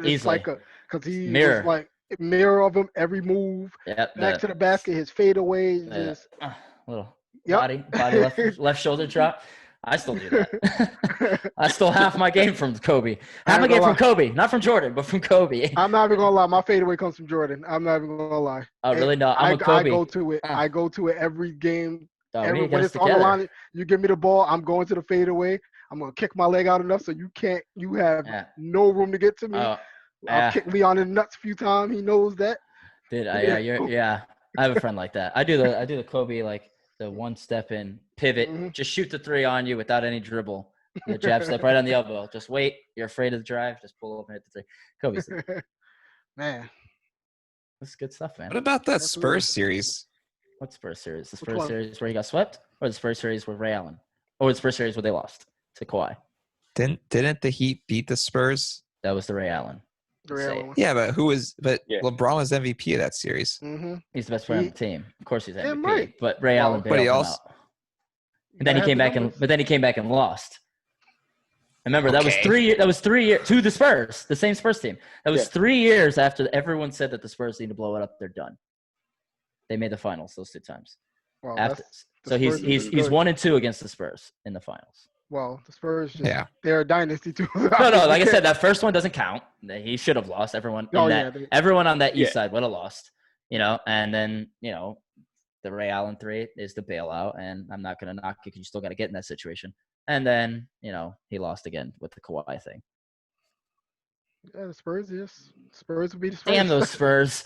easily. Because he was like mirror of him every move, back to the basket, his fadeaway, just little. Body left shoulder drop. I still do that. I still half my game from Kobe. Half my game from Kobe, not from Jordan, but from Kobe. I'm not even gonna lie. My fadeaway comes from Jordan. I'm not even gonna lie. Oh, really? No, I'm a Kobe. I go to it every game. When it's on the line, you give me the ball, I'm going to the fadeaway. I'm gonna kick my leg out enough so you have no room to get to me. I'll kick Leon in the nuts a few times. He knows that. Dude, I have a friend like that. I do the Kobe like. The one step in pivot, just shoot the 3 on you without any dribble. The jab step right on the elbow. Just wait. You're afraid of the drive. Just pull up and hit the 3. Kobe's man. That's good stuff, man. What about that Spurs series? What Spurs series? The Spurs series where he got swept, or the Spurs series with Ray Allen, or the Spurs series where they lost to Kawhi? Didn't the Heat beat the Spurs? That was the Ray Allen. Yeah, but LeBron was MVP of that series. He's the best player on the team. Of course he's MVP. Right. But Ray Allen bailed him out. And then he came back and lost. Remember, that was 3 years. That was 3 years to the Spurs, the same Spurs team. That was 3 years after everyone said that the Spurs need to blow it up. They're done. They made the finals those 2 times. Well, so he's 1-2 against the Spurs in the finals. Well, the Spurs, they're a dynasty too. No. Like I said, that first one doesn't count. He should have lost. Everyone everyone on that east side would have lost. And then the Ray Allen 3 is the bailout, and I'm not gonna knock it. You still got to get in that situation. And then he lost again with the Kawhi thing. Yeah, the Spurs. Yes, Spurs would be the Spurs. Damn those Spurs.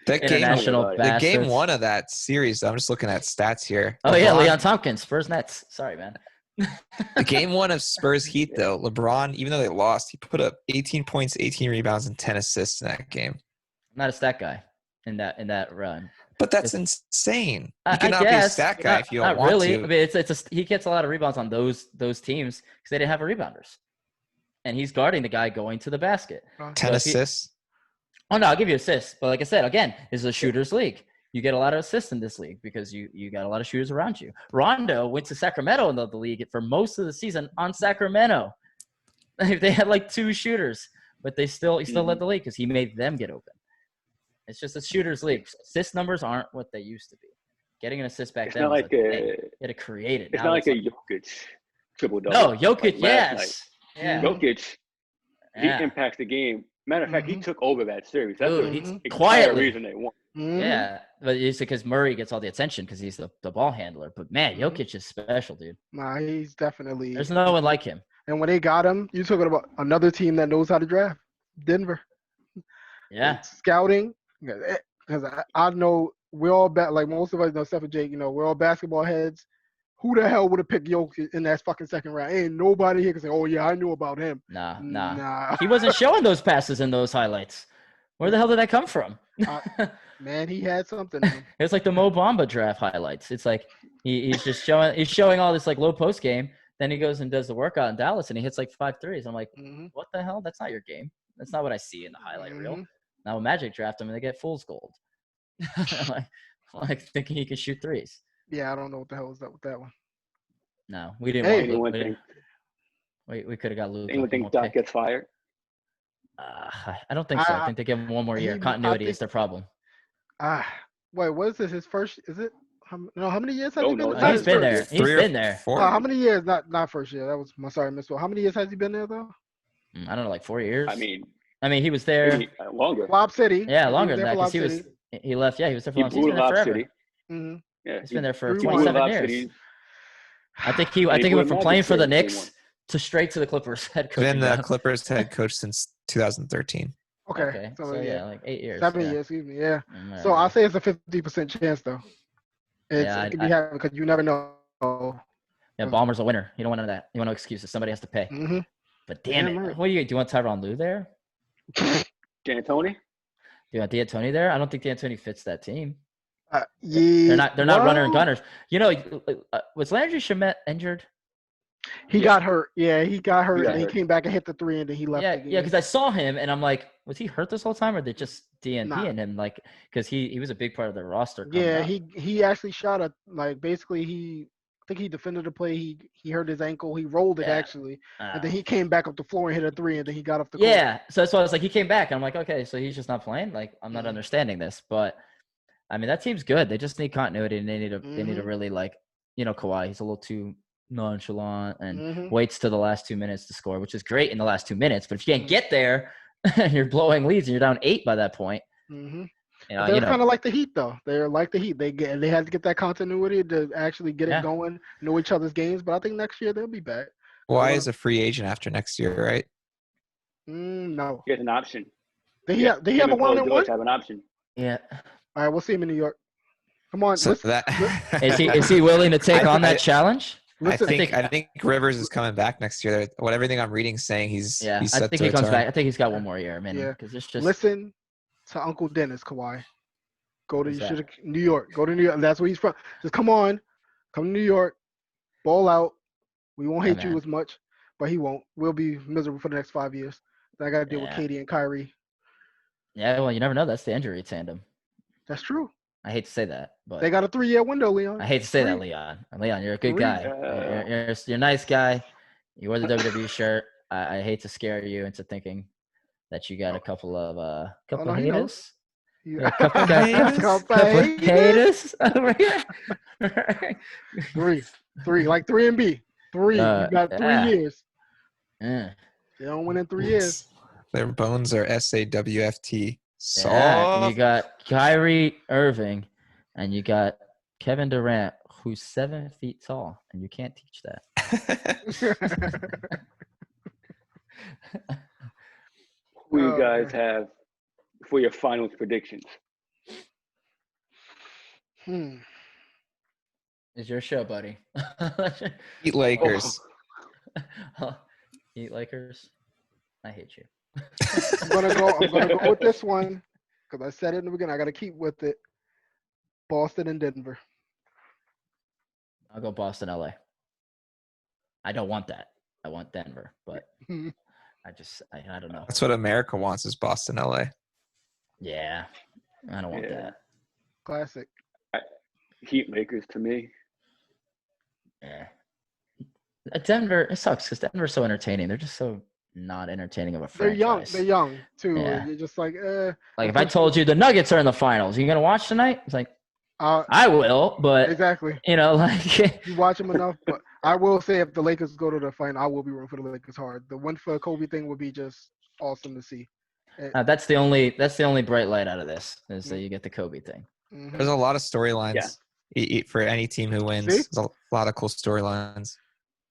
The game 1 of that series, I'm just looking at stats here. Oh, LeBron, Leon Tompkins, Spurs Nets. Sorry, man. The game 1 of Spurs Heat, though, LeBron, even though they lost, he put up 18 points, 18 rebounds, and 10 assists in that game. I'm not a stat guy in that run. But that's insane. You cannot be a stat guy if you don't want really. to. I mean, he gets a lot of rebounds on those teams because they didn't have rebounders. And he's guarding the guy going to the basket. 10 assists. Oh, no, I'll give you assists. But like I said, again, this is a shooter's league. You get a lot of assists in this league because you got a lot of shooters around you. Rondo went to Sacramento in the league for most of the season on Sacramento. They had like 2 shooters, but he still led the league because he made them get open. It's just a shooter's league. Assist numbers aren't what they used to be. Getting an assist back then was like you had to create it. It's not like a Jokic triple-double. No, Jokic, yes. Yeah. Jokic, he impacts the game. Matter of fact, he took over that series. That's the entire reason they won. Yeah, but it's because Murray gets all the attention because he's the ball handler. But, man, Jokic is special, dude. Nah, he's definitely – there's no one like him. And when they got him, you're talking about another team that knows how to draft, Denver. Yeah. Scouting, because I know we're all like most of us know, except for Jake. We're all basketball heads. Who the hell would have picked Jokic in that fucking second round? Ain't nobody here can say, "Oh yeah, I knew about him." Nah. He wasn't showing those passes in those highlights. Where the hell did that come from? Man, he had something in him. It's like the Mo Bamba draft highlights. It's like he's just showing all this like low post game. Then he goes and does the workout in Dallas and he hits like 5 threes. I'm like, what the hell? That's not your game. That's not what I see in the highlight reel. Now Magic draft him and they get fool's gold. like thinking he can shoot threes. Yeah, I don't know what the hell was up with that one. No, we didn't want Luke. We could have got Luke. Anyone think Doc gets fired? I don't think so. I think they give him one more year. Continuity is their problem. Wait, what is this? His first? Is it? How many years has he been? No, he's been there. He's been there. How many years? Not first year. That was Miss Will. How many years has he been there though? I don't know, like 4 years. I mean, he was there longer. Lob City. Yeah, longer than that because he left. Yeah, he was there for long. He's been there forever. Yeah, he's been there for 27 years. I think he went from playing for the Knicks to straight to the Clippers head coach. Been the Clippers head coach since 2013 Okay. So like 8 years. 7 years, excuse me. Yeah. So I'll say it's a 50% chance though. It could be happening because you never know. Yeah, Ballmer's a winner. You don't want none of that. You want no excuses. Somebody has to pay. But damn it. Right. What do you want Tyronn Lue there? D'Antoni? Do you want D'Antoni there? I don't think D'Antoni fits that team. Yeah. They're not runner and gunners. Was Landry Shamet injured? He got hurt. Yeah, he got hurt and he came back and hit the three and then he left. Yeah, because I saw him and I'm like, was he hurt this whole time or did just DNP and him? Like, because he was a big part of the roster. Yeah, he actually shot basically I think he defended the play. He hurt his ankle. He rolled it actually, and then he came back up the floor and hit a three, and then he got off the court. Yeah, so that's why I was like, he came back. And I'm like, okay, so he's just not playing. Like, I'm not understanding this, but I mean, that team's good. They just need continuity, and they need to really Kawhi. He's a little too nonchalant and waits to the last 2 minutes to score, which is great in the last 2 minutes. But if you can't get there, you're blowing leads and you're down 8 by that point. They're kind of like the Heat, though. They're like the Heat. They had to get that continuity to actually get it going, know each other's games. But I think next year they'll be back. Kawhi is a free agent after next year, right? No. He has an option. They have a one-on-one. Have an option. Yeah. All right, we'll see him in New York. Come on. So is he willing to take on that challenge? I think Rivers is coming back next year. What everything I'm reading saying he's set I think to he comes return. back. I think he's got one more year, man. Because it's just listen to Uncle Dennis, Kawhi. Go to New York. Go to New York. That's where he's from. Just come to New York, ball out. We won't hate you as much, but he won't. We'll be miserable for the next 5 years. Then I got to deal with Katie and Kyrie. Yeah, well, you never know. That's the injury tandem. That's true. I hate to say that, but they got a 3-year window, Leon. I hate to say that, Leon. Leon, you're a good guy. You're a nice guy. You wear the WWE shirt. I hate to scare you into thinking that you got a couple of haters. A couple of haters over here. Three, like 3 and B. You got 3 years. Yeah. They don't win in 3 years. Their bones are SAWFT. Yeah, you got Kyrie Irving, and you got Kevin Durant, who's 7 feet tall, and you can't teach that. Who you guys have for your finals predictions? It's your show, buddy. Eat Lakers. Eat Lakers. I hate you. I'm gonna go with this one because I said it in the beginning. I got to keep with it. Boston and Denver. I'll go Boston, LA. I don't want that. I want Denver, but I don't know. That's what America wants is Boston, LA. Yeah, I don't want that. Classic. Heat Lakers to me. Yeah. Denver, it sucks because Denver's so entertaining. They're just so not entertaining of a franchise. They're young too. Yeah. You're just like, Like if I told you the Nuggets are in the finals, you gonna watch tonight? It's like, I will, but exactly. Like you watch them enough. But I will say, if the Lakers go to the final, I will be rooting for the Lakers hard. The win for Kobe thing would be just awesome to see. That's the only bright light out of this is that you get the Kobe thing. There's a lot of storylines for any team who wins. There's a lot of cool storylines.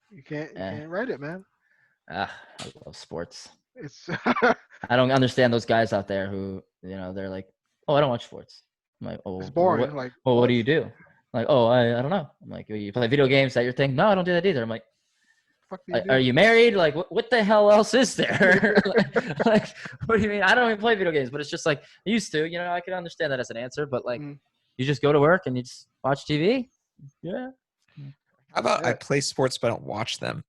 You can't write it, man. I love sports. It's I don't understand those guys out there who, they're like, oh, I don't watch sports. I'm like, oh, it's boring. what do you do? Like, oh, I don't know. I'm like, you play video games? Is that your thing? No, I don't do that either. I'm like, Fuck do you do? are you married? Like, what the hell else is there? like, what do you mean? I don't even play video games, but it's just like I used to. I can understand that as an answer, but like, you just go to work and you just watch TV. Yeah. How about I play sports but I don't watch them?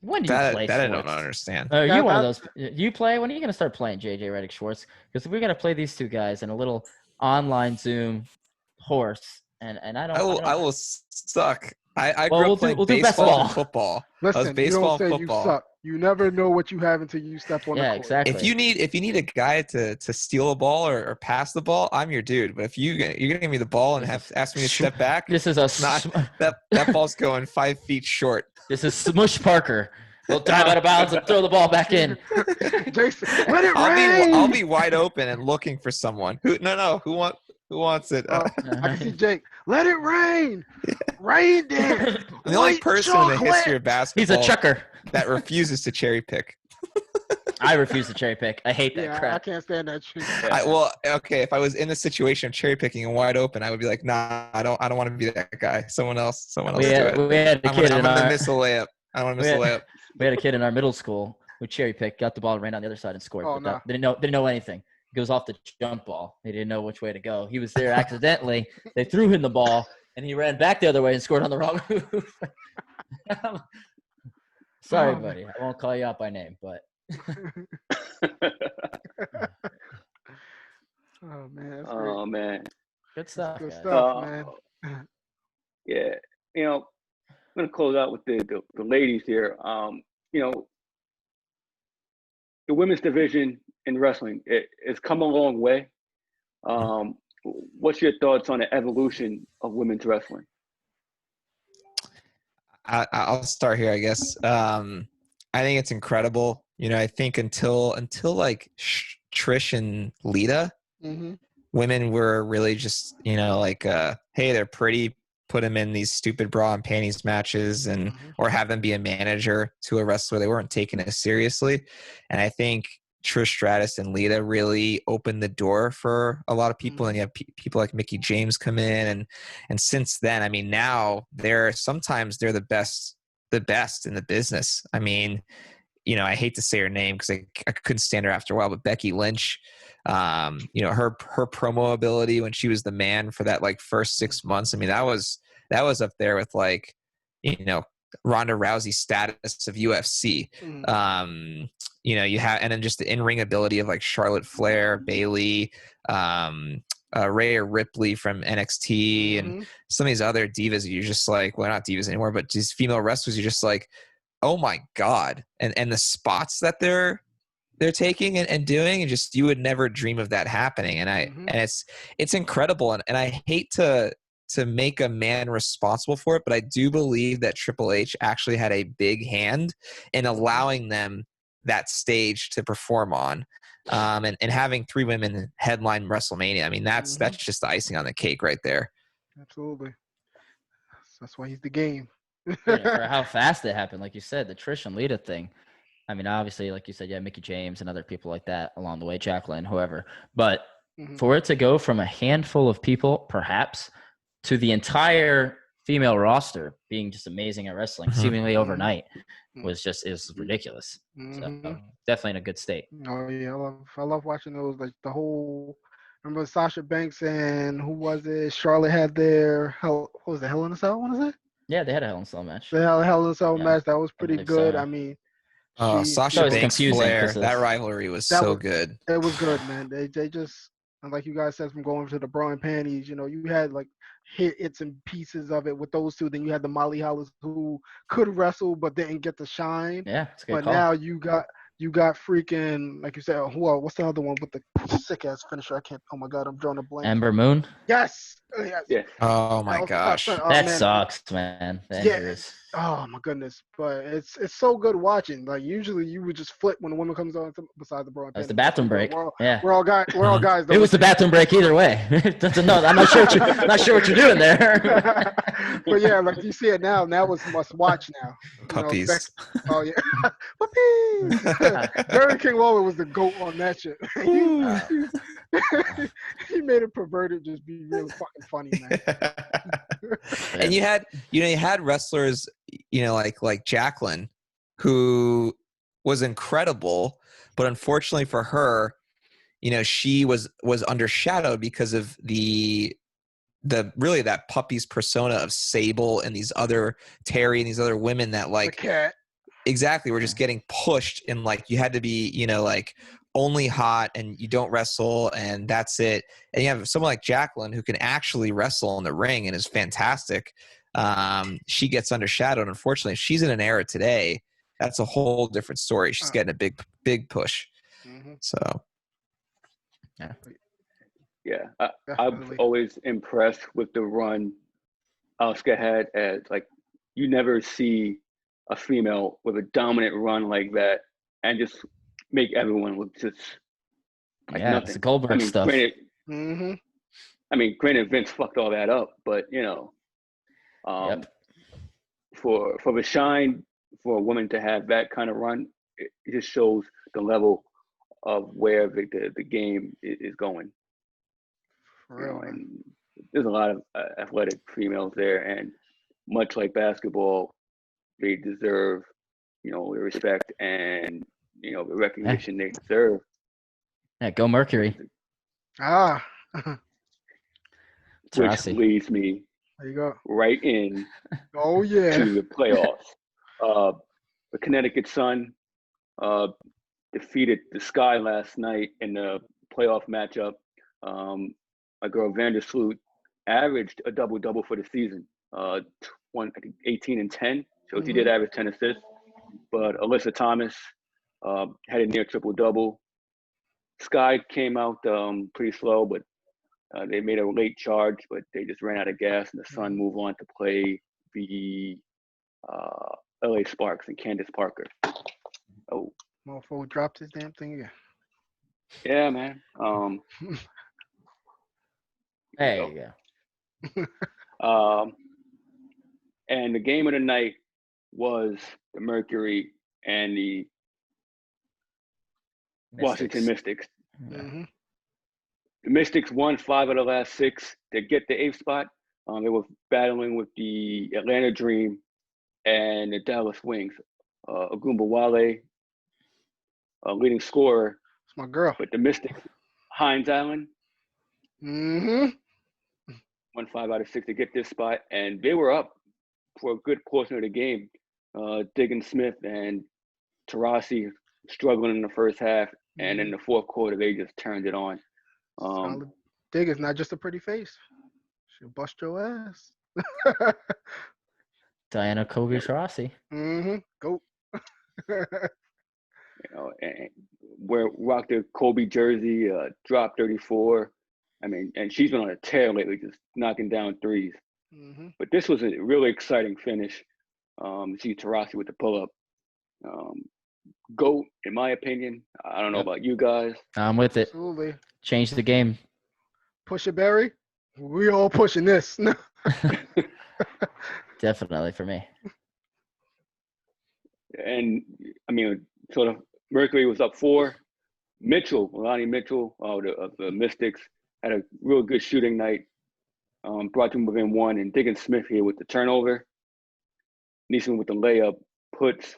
When do you play that sports? I don't understand. Are you one of those? You play? When are you going to start playing JJ Redick Schwartz? Because we're going to play these two guys in a little online Zoom horse, and I will suck. I grew we'll up playing do baseball and football. Listen, baseball you don't say and football. You suck. You never know what you have until you step on the court. Exactly. If you need a guy to steal a ball or pass the ball, I'm your dude. But if you're gonna give me the ball and ask me to step back, this is that ball's going 5 feet short. This is Smush Parker. He'll dive out of bounds and throw the ball back in. Jason, let it rain. I'll be wide open and looking for someone. Who wants it? I can see Jake. Let it rain. Rain dance. I'm the only person in the history of basketball. He's a chucker that refuses to cherry pick. I refuse to cherry pick. I hate that crap. I can't stand that shit. Okay. If I was in the situation of cherry picking and wide open, I would be like, nah, I don't want to be that guy. Someone else do it. We had a kid I'm gonna miss a layup. I don't want to miss a layup. We had a kid in our middle school who cherry picked, got the ball, ran on the other side and scored. Oh, no. Didn't know anything. He goes off the jump ball. He didn't know which way to go. He was there accidentally. They threw him the ball, and he ran back the other way and scored on the wrong move. Sorry, buddy. I won't call you out by name, but. Oh man. Oh man. Good stuff. Good stuff, man. Yeah. I'm gonna close out with the ladies here. The women's division in wrestling, it's come a long way. What's your thoughts on the evolution of women's wrestling? I'll start here, I guess. I think it's incredible. I think until like Trish and Lita, women were really just, hey, they're pretty, put them in these stupid bra and panties matches or have them be a manager to a wrestler. They weren't taken as seriously. And I think Trish Stratus and Lita really opened the door for a lot of people. And you have people like Mickie James come in. And since then, I mean, now sometimes they're the best in the business. I mean, I hate to say her name because I couldn't stand her after a while, but Becky Lynch, her promo ability when she was the man for that like first 6 months. I mean, that was up there with like, Ronda Rousey status of UFC. You have, and then just the in-ring ability of like Charlotte Flair, Bayley, Rhea Ripley from NXT, and some of these other divas. You're just like, well, not divas anymore, but these female wrestlers. You're just like, oh my god, and the spots that they're taking and doing, and just you would never dream of that happening. And it's incredible, and I hate to make a man responsible for it, but I do believe that Triple H actually had a big hand in allowing them that stage to perform on, and having 3 women headline WrestleMania. I mean, that's just the icing on the cake right there. Absolutely. That's why he's the game. For how fast it happened, like you said, the Trish and Lita thing. I mean, obviously, like you said, Mickie James and other people like that along the way, Jacqueline, whoever. But for it to go from a handful of people, perhaps, to the entire female roster being just amazing at wrestling, seemingly overnight, is ridiculous. So definitely in a good state. Oh yeah, I love watching those. Like the whole. Remember Sasha Banks and who was it? Charlotte had their what was the Hell in a Cell? What is it? Yeah, they had a Hell in a Cell match. They had a Hell in a Cell match. That was pretty good. So. I mean, Sasha Banks Flair, that rivalry was so good. It was good, man. They just, like you guys said, from going to the bra and panties, you had like hits and pieces of it with those two. Then you had the Molly Hollis who could wrestle but didn't get to shine. Yeah, it's a good but call. Now you got freaking, like you said, what's the other one with the sick ass finisher? I can't. Oh my god, I'm drawing a blank. Ember Moon. Yes. Yes. Yeah. Oh my gosh. Oh, That man. sucks, man. The Yeah. injuries. Oh my goodness, but it's so good watching. Like usually you would just flip when a woman comes on besides the broad. That was the bathroom break. Yeah. We're all guys. It was the bathroom break either way. No, I'm not sure what you're doing there. But yeah, like you see it now. Now it's must watch now. Puppies. Oh yeah, puppies. Barry King Lawler was the goat on that shit. He made it perverted just be really fucking funny, man. And you had wrestlers, like Jacqueline, who was incredible, but unfortunately for her, she was undershadowed because of the really that puppy's persona of Sable and these other Terry and these other women that The cat. exactly were just getting pushed, and like you had to be like only hot and you don't wrestle and that's it. And you have someone like Jacqueline who can actually wrestle in the ring and is fantastic. She gets undershadowed. Unfortunately, she's in an era today. That's a whole different story. She's getting a big push. Mm-hmm. So, Yeah. I'm always impressed with the run Asuka had, as like you never see a female with a dominant run like that and just make everyone look just like nothing. It's the Goldberg stuff. Mm-hmm. Granted, Vince fucked all that up, but for the shine, for a woman to have that kind of run, it just shows the level of where the game is going. And there's a lot of athletic females there, and much like basketball, they deserve, the respect and the recognition they deserve. Yeah, go Mercury. Which leads me there you go. right in to the playoffs. The Connecticut Sun defeated the Sky last night in the playoff matchup. My girl Vandersloot averaged a double-double for the season. I think 18 and 10. So she did average 10 assists. But Alyssa Thomas had a near triple-double. Sky came out pretty slow, but they made a late charge, but they just ran out of gas, and the Sun moved on to play the LA Sparks and Candace Parker. Oh. Motherfucker dropped his damn thing again. Yeah, man. There you go. And the game of the night was the Mercury and the Washington Mystics. Mm-hmm. The Mystics won 5 of the last 6 to get the 8th spot. They were battling with the Atlanta Dream and the Dallas Wings. Agumba Wale, leading scorer. It's my girl. But the Mystics, Hines Allen, won 5 out of 6 to get this spot, and they were up for a good portion of the game. Diggins Smith and Tarasi struggling in the first half, and in the fourth quarter they just turned it on. Diggins, not just a pretty face. She'll bust your ass. Diana Kobe Tarasi. Go. And rocked the Kobe jersey, dropped 34. And she's been on a tear lately, just knocking down threes. But this was a really exciting finish. See Tarasi with the pull-up. GOAT, in my opinion. I don't know about you guys. I'm with it. Absolutely. Change the game. Push it, Barry. We all pushing this. Definitely for me. And sort of Mercury was up 4. Lonnie Mitchell of the Mystics had a real good shooting night. Brought them within 1, and Diggins Smith here with the turnover. Neeson with the layup puts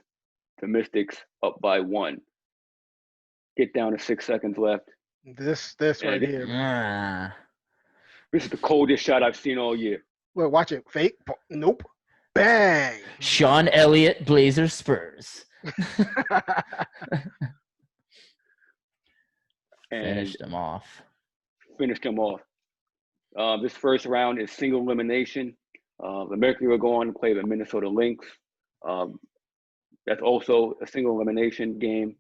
the Mystics up by 1. Get down to 6 seconds left. This right here. This is the coldest shot I've seen all year. Well, watch it. Fake. Nope. Bang. Sean Elliott, Blazers, Spurs. Finished them off. This first round is single elimination. The Mercury will go on to play the Minnesota Lynx. That's also a single elimination game.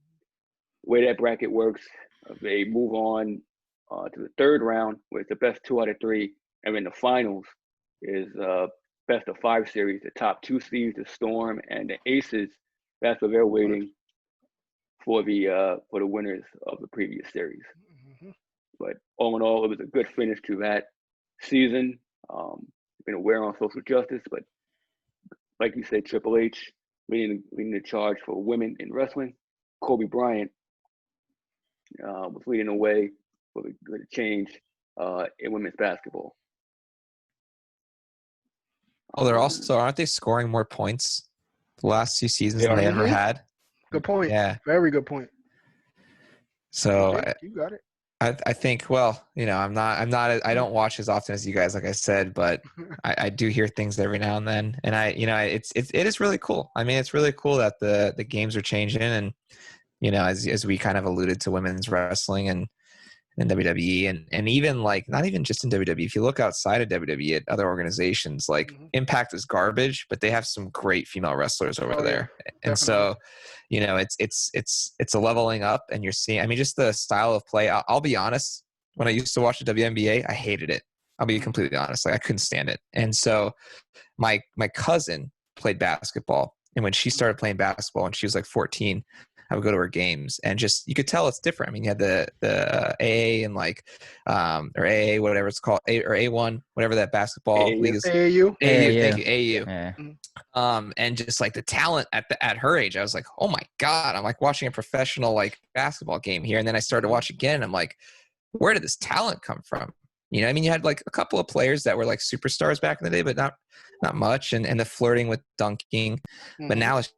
The way that bracket works, they move on to the third round, where it's the best 2 out of 3 And in the finals is best of 5 series. The top 2 seeds, the Storm and the Aces. That's what they're waiting for the winners of the previous series. But all in all, it was a good finish to that season. Been aware on social justice, but like you said, Triple H leading the charge for women in wrestling. Kobe Bryant was leading the way for the change in women's basketball. Oh, aren't they scoring more points the last 2 seasons than they ever had? Good point. Yeah. Very good point. So you got it. I think, well, I don't watch as often as you guys, like I said, but I do hear things every now and then. And it is really cool. I mean, it's really cool that the games are changing, and, as we kind of alluded to women's wrestling and WWE and even like, not even just in WWE, if you look outside of WWE at other organizations, like Impact is garbage, but they have some great female wrestlers over there. And so, it's a leveling up, and you're seeing, I mean, just the style of play. I'll be honest, when I used to watch the WNBA, I hated it. I'll be completely honest. Like, I couldn't stand it. And so my cousin played basketball, and when she started playing basketball when she was like 14, I would go to her games, and just, you could tell it's different. I mean, you had the AA and like, or AA, whatever it's called, or A1, whatever that basketball league is. AAU. Thank you, AAU. Yeah. And just like the talent at her age, I was like, oh my God, I'm like watching a professional like basketball game here. And then I started to watch again, and I'm like, where did this talent come from? I mean, you had like a couple of players that were like superstars back in the day, but not much. And the flirting with dunking, but now it's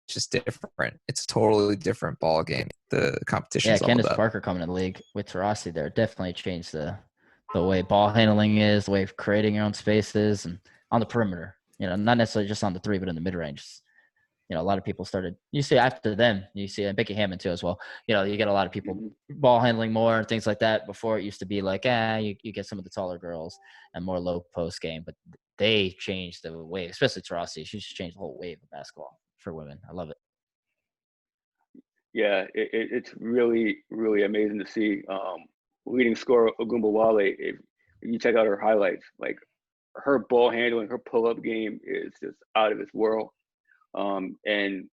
just different. It's a totally different ball game. The competition. Yeah, Candace Parker coming in the league with Tarasi there definitely changed the way ball handling is, the way of creating your own spaces, and on the perimeter. Not necessarily just on the 3, but in the mid range. A lot of people started. You see after them, you see, and Becky Hammond too as well. You get a lot of people ball handling more and things like that. Before it used to be like, you get some of the taller girls and more low post game, but they changed the way, especially Tarasi. She's changed the whole wave of basketball for women. I love it. Yeah, it's really, really amazing to see. Leading scorer Ogunbowale, if you check out her highlights, like her ball handling, her pull-up game is just out of this world. And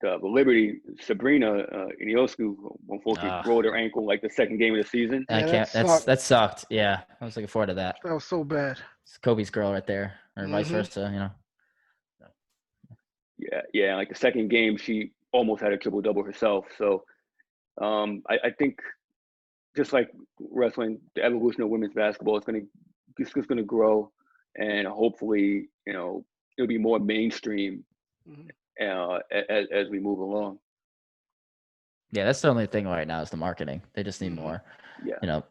the Liberty, Sabrina Inioscu, unfortunately rolled her ankle like the second game of the season. That sucked. Yeah, I was looking forward to that. That was so bad. It's Kobe's girl right there, or vice versa. Yeah. Like the second game, she almost had a triple-double herself. So I think just like wrestling, the evolution of women's basketball is going to grow, and hopefully, it'll be more mainstream as we move along. Yeah, that's the only thing right now is the marketing. They just need more,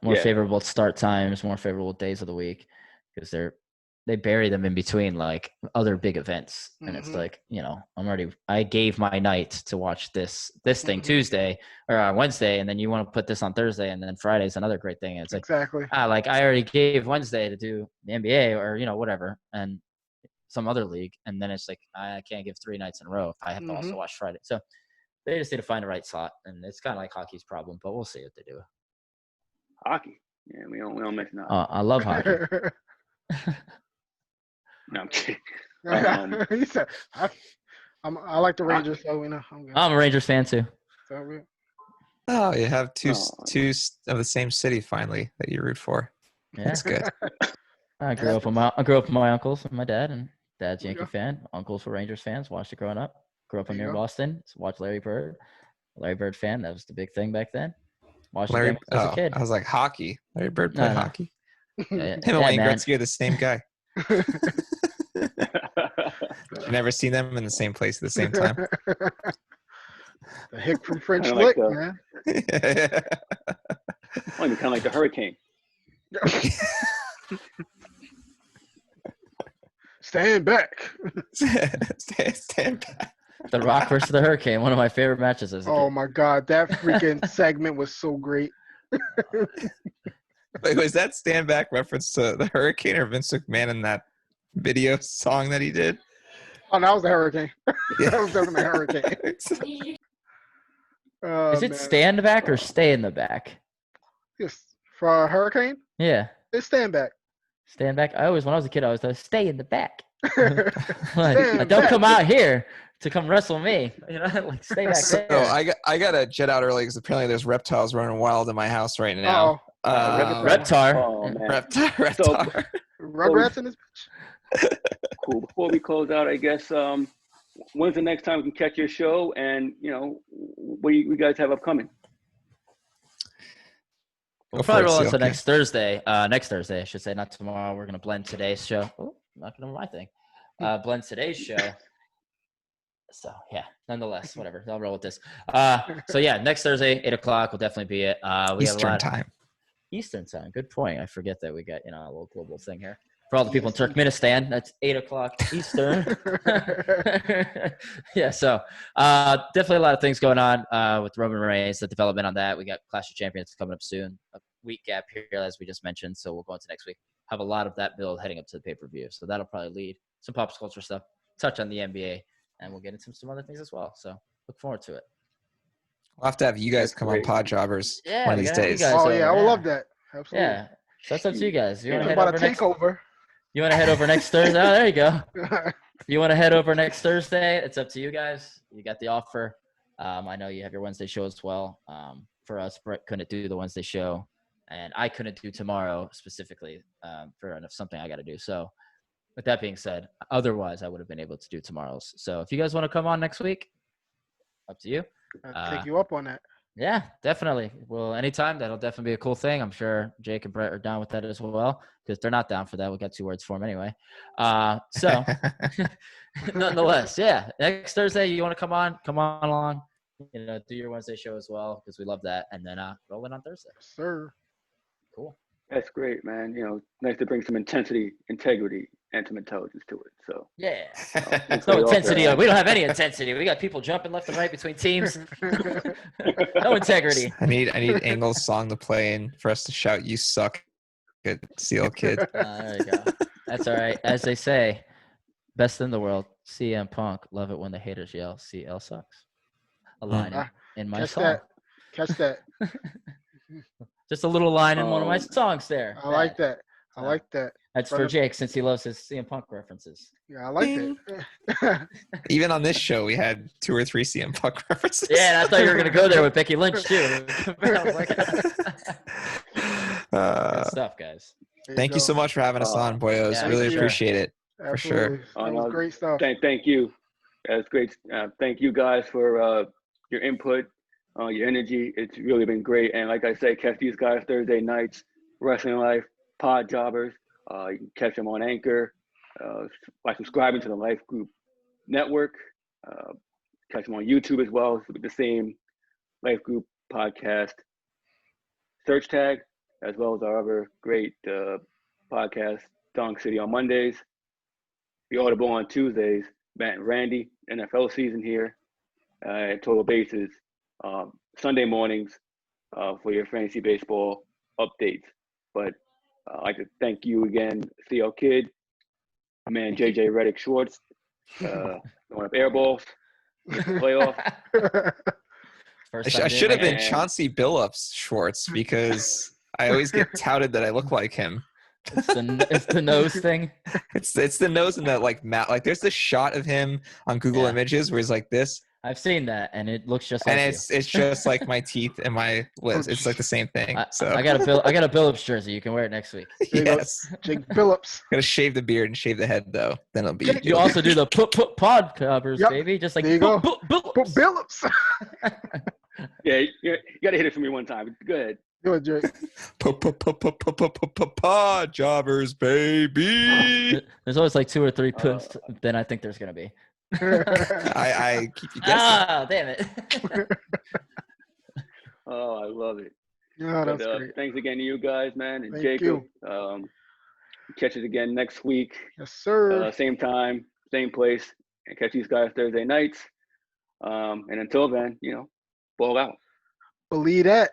more favorable start times, more favorable days of the week, because they bury them in between like other big events. And it's like, I gave my night to watch this thing Tuesday or Wednesday, and then you want to put this on Thursday, and then Friday's another great thing. And it's like, exactly. Like I already gave Wednesday to do the NBA or, whatever, and some other league. And then it's like, I can't give 3 nights in a row if I have to also watch Friday. So they just need to find the right slot, and it's kind of like hockey's problem, but we'll see what they do. Hockey. Yeah, we don't mention that. I love hockey. No, I'm kidding. He said, I like the Rangers, so I'm a Rangers fan too. Oh, you have two of the same city finally that you root for. Yeah. That's good. I grew up with my uncles and my dad, and dad's Yankee fan. Uncles were Rangers fans. Watched it growing up. Grew up near Boston. So watched Larry Bird. Larry Bird fan. That was the big thing back then. Watched Larry as a kid. I was like, hockey. Larry Bird played hockey. Yeah, Him and Wayne Gretzky are the same guy. I've never seen them in the same place at the same time. The hick from French Lick, man. Kind of like the Hurricane. Stand back. Stand back. The Rock versus the Hurricane, one of my favorite matches. My God, that freaking segment was so great. Wait, was that Stand Back reference to the Hurricane or Vince McMahon in that video song that he did? Oh, that was the Hurricane. That was definitely Hurricane. Is it Stand Back or Stay in the Back? Yes, for Hurricane? Yeah. It's Stand Back. Stand back. When I was a kid, I was like, stay in the back. Stand Don't back. come out here to come wrestle me. Like stay back So there. I got to jet out early because apparently there's reptiles running wild in my house right now. Reptar. Oh man. Reptar. So Rugrats in this bitch. cool. Before we close out, I guess when's the next time we can catch your show, and what do you guys have upcoming? We'll probably roll into next Thursday. Next Thursday, I should say, not tomorrow. We're gonna blend today's show. Oh, knocking over my thing. Blend today's show. So yeah, nonetheless, whatever. I'll roll with this. So yeah, next Thursday, 8:00 will definitely be it. We Eastern time. Eastern time. Good point. I forget that we got a little global thing here. For all the people in Turkmenistan, that's 8:00 Eastern. Yeah, so definitely a lot of things going on with Roman Reigns, the development on that. We got Clash of Champions coming up soon. A week gap here, as we just mentioned. So we'll go into next week. Have a lot of that build heading up to the pay-per-view. So that'll probably lead some pop culture stuff, touch on the NBA, and we'll get into some other things as well. So look forward to it. We'll have to have you guys come on PodJobbers one of these days. Oh, yeah, I would love that. Absolutely. Yeah, so that's up to you guys. You want to head about over a takeover? You want to head over next Thursday? Oh, there you go. You want to head over next Thursday? It's up to you guys. You got the offer. I know you have your Wednesday show as well. For us, Brett couldn't do the Wednesday show, and I couldn't do tomorrow specifically for something I got to do. So with that being said, otherwise I would have been able to do tomorrow's. So if you guys want to come on next week, up to you. I'll take you up on that. Yeah, definitely. Well, anytime. That'll definitely be a cool thing. I'm sure Jake and Brett are down with that as well, because they're not down for that. We got 2 words for them anyway. So nonetheless, yeah, next Thursday, you want to come on along, do your Wednesday show as well, because we love that. And then roll in on Thursday. Sir. Cool. That's great, man. Nice to bring some intensity, integrity, and some intelligence to it. So yeah, no intensity. We don't have any intensity. We got people jumping left and right between teams. No integrity. I need Angel's song to play and for us to shout, "You suck," at CL Kid. There you go. That's all right. As they say, best in the world, CM Punk. Love it when the haters yell, "CL sucks." A line in my song. Catch that. Just a little line in one of my songs there. I like that. I like that. That's for Jake, since he loves his CM Punk references. Yeah, I like that. Even on this show, we had 2 or 3 CM Punk references. Yeah, and I thought you were going to go there with Becky Lynch, too. Good stuff, guys. Thank you so much for having us on, boyos. Yeah, really appreciate it. Absolutely. For sure. That was great stuff. Thank you. That's great. Thank you guys for your input, your energy. It's really been great. And like I said, catch these guys Thursday nights, Wrestling Life, PodJobbers. You can catch them on Anchor by subscribing to the Life Group Network. Catch them on YouTube as well with the same Life Group podcast search tag, as well as our other great podcast, Dunk City on Mondays, The Audible on Tuesdays, Matt and Randy, NFL season here, Total Bases, Sunday mornings for your fantasy baseball updates. But I'd like to thank you again, CL Kid, my man JJ Reddick Schwartz, throwing up air balls, playoff. I should have been Chauncey Billups Schwartz, because I always get touted that I look like him. It's the nose thing. It's the nose and that like there's this shot of him on Google Images where he's like this. I've seen that, and it looks just like it's just like my teeth and my lips. It's like the same thing. So I got a Billups jersey. You can wear it next week. Yes, Jake Billups. Gotta shave the beard and shave the head though. Then it'll be. You also do the PodJobbers, baby. Just like there you go. Billups. Yeah, you gotta hit it for me one time. Go ahead. Go ahead, Jake. PodJobbers, baby. There's always like 2 or 3 posts. Then I think there's gonna be. I keep you guessing. Ah, damn it. Oh, I love it. Yeah, that's great. Thanks again to you guys, man, and Thank Jacob. Catch us again next week. Yes, sir. Same time, same place, and catch these guys Thursday nights. And until then, ball out. Believe that.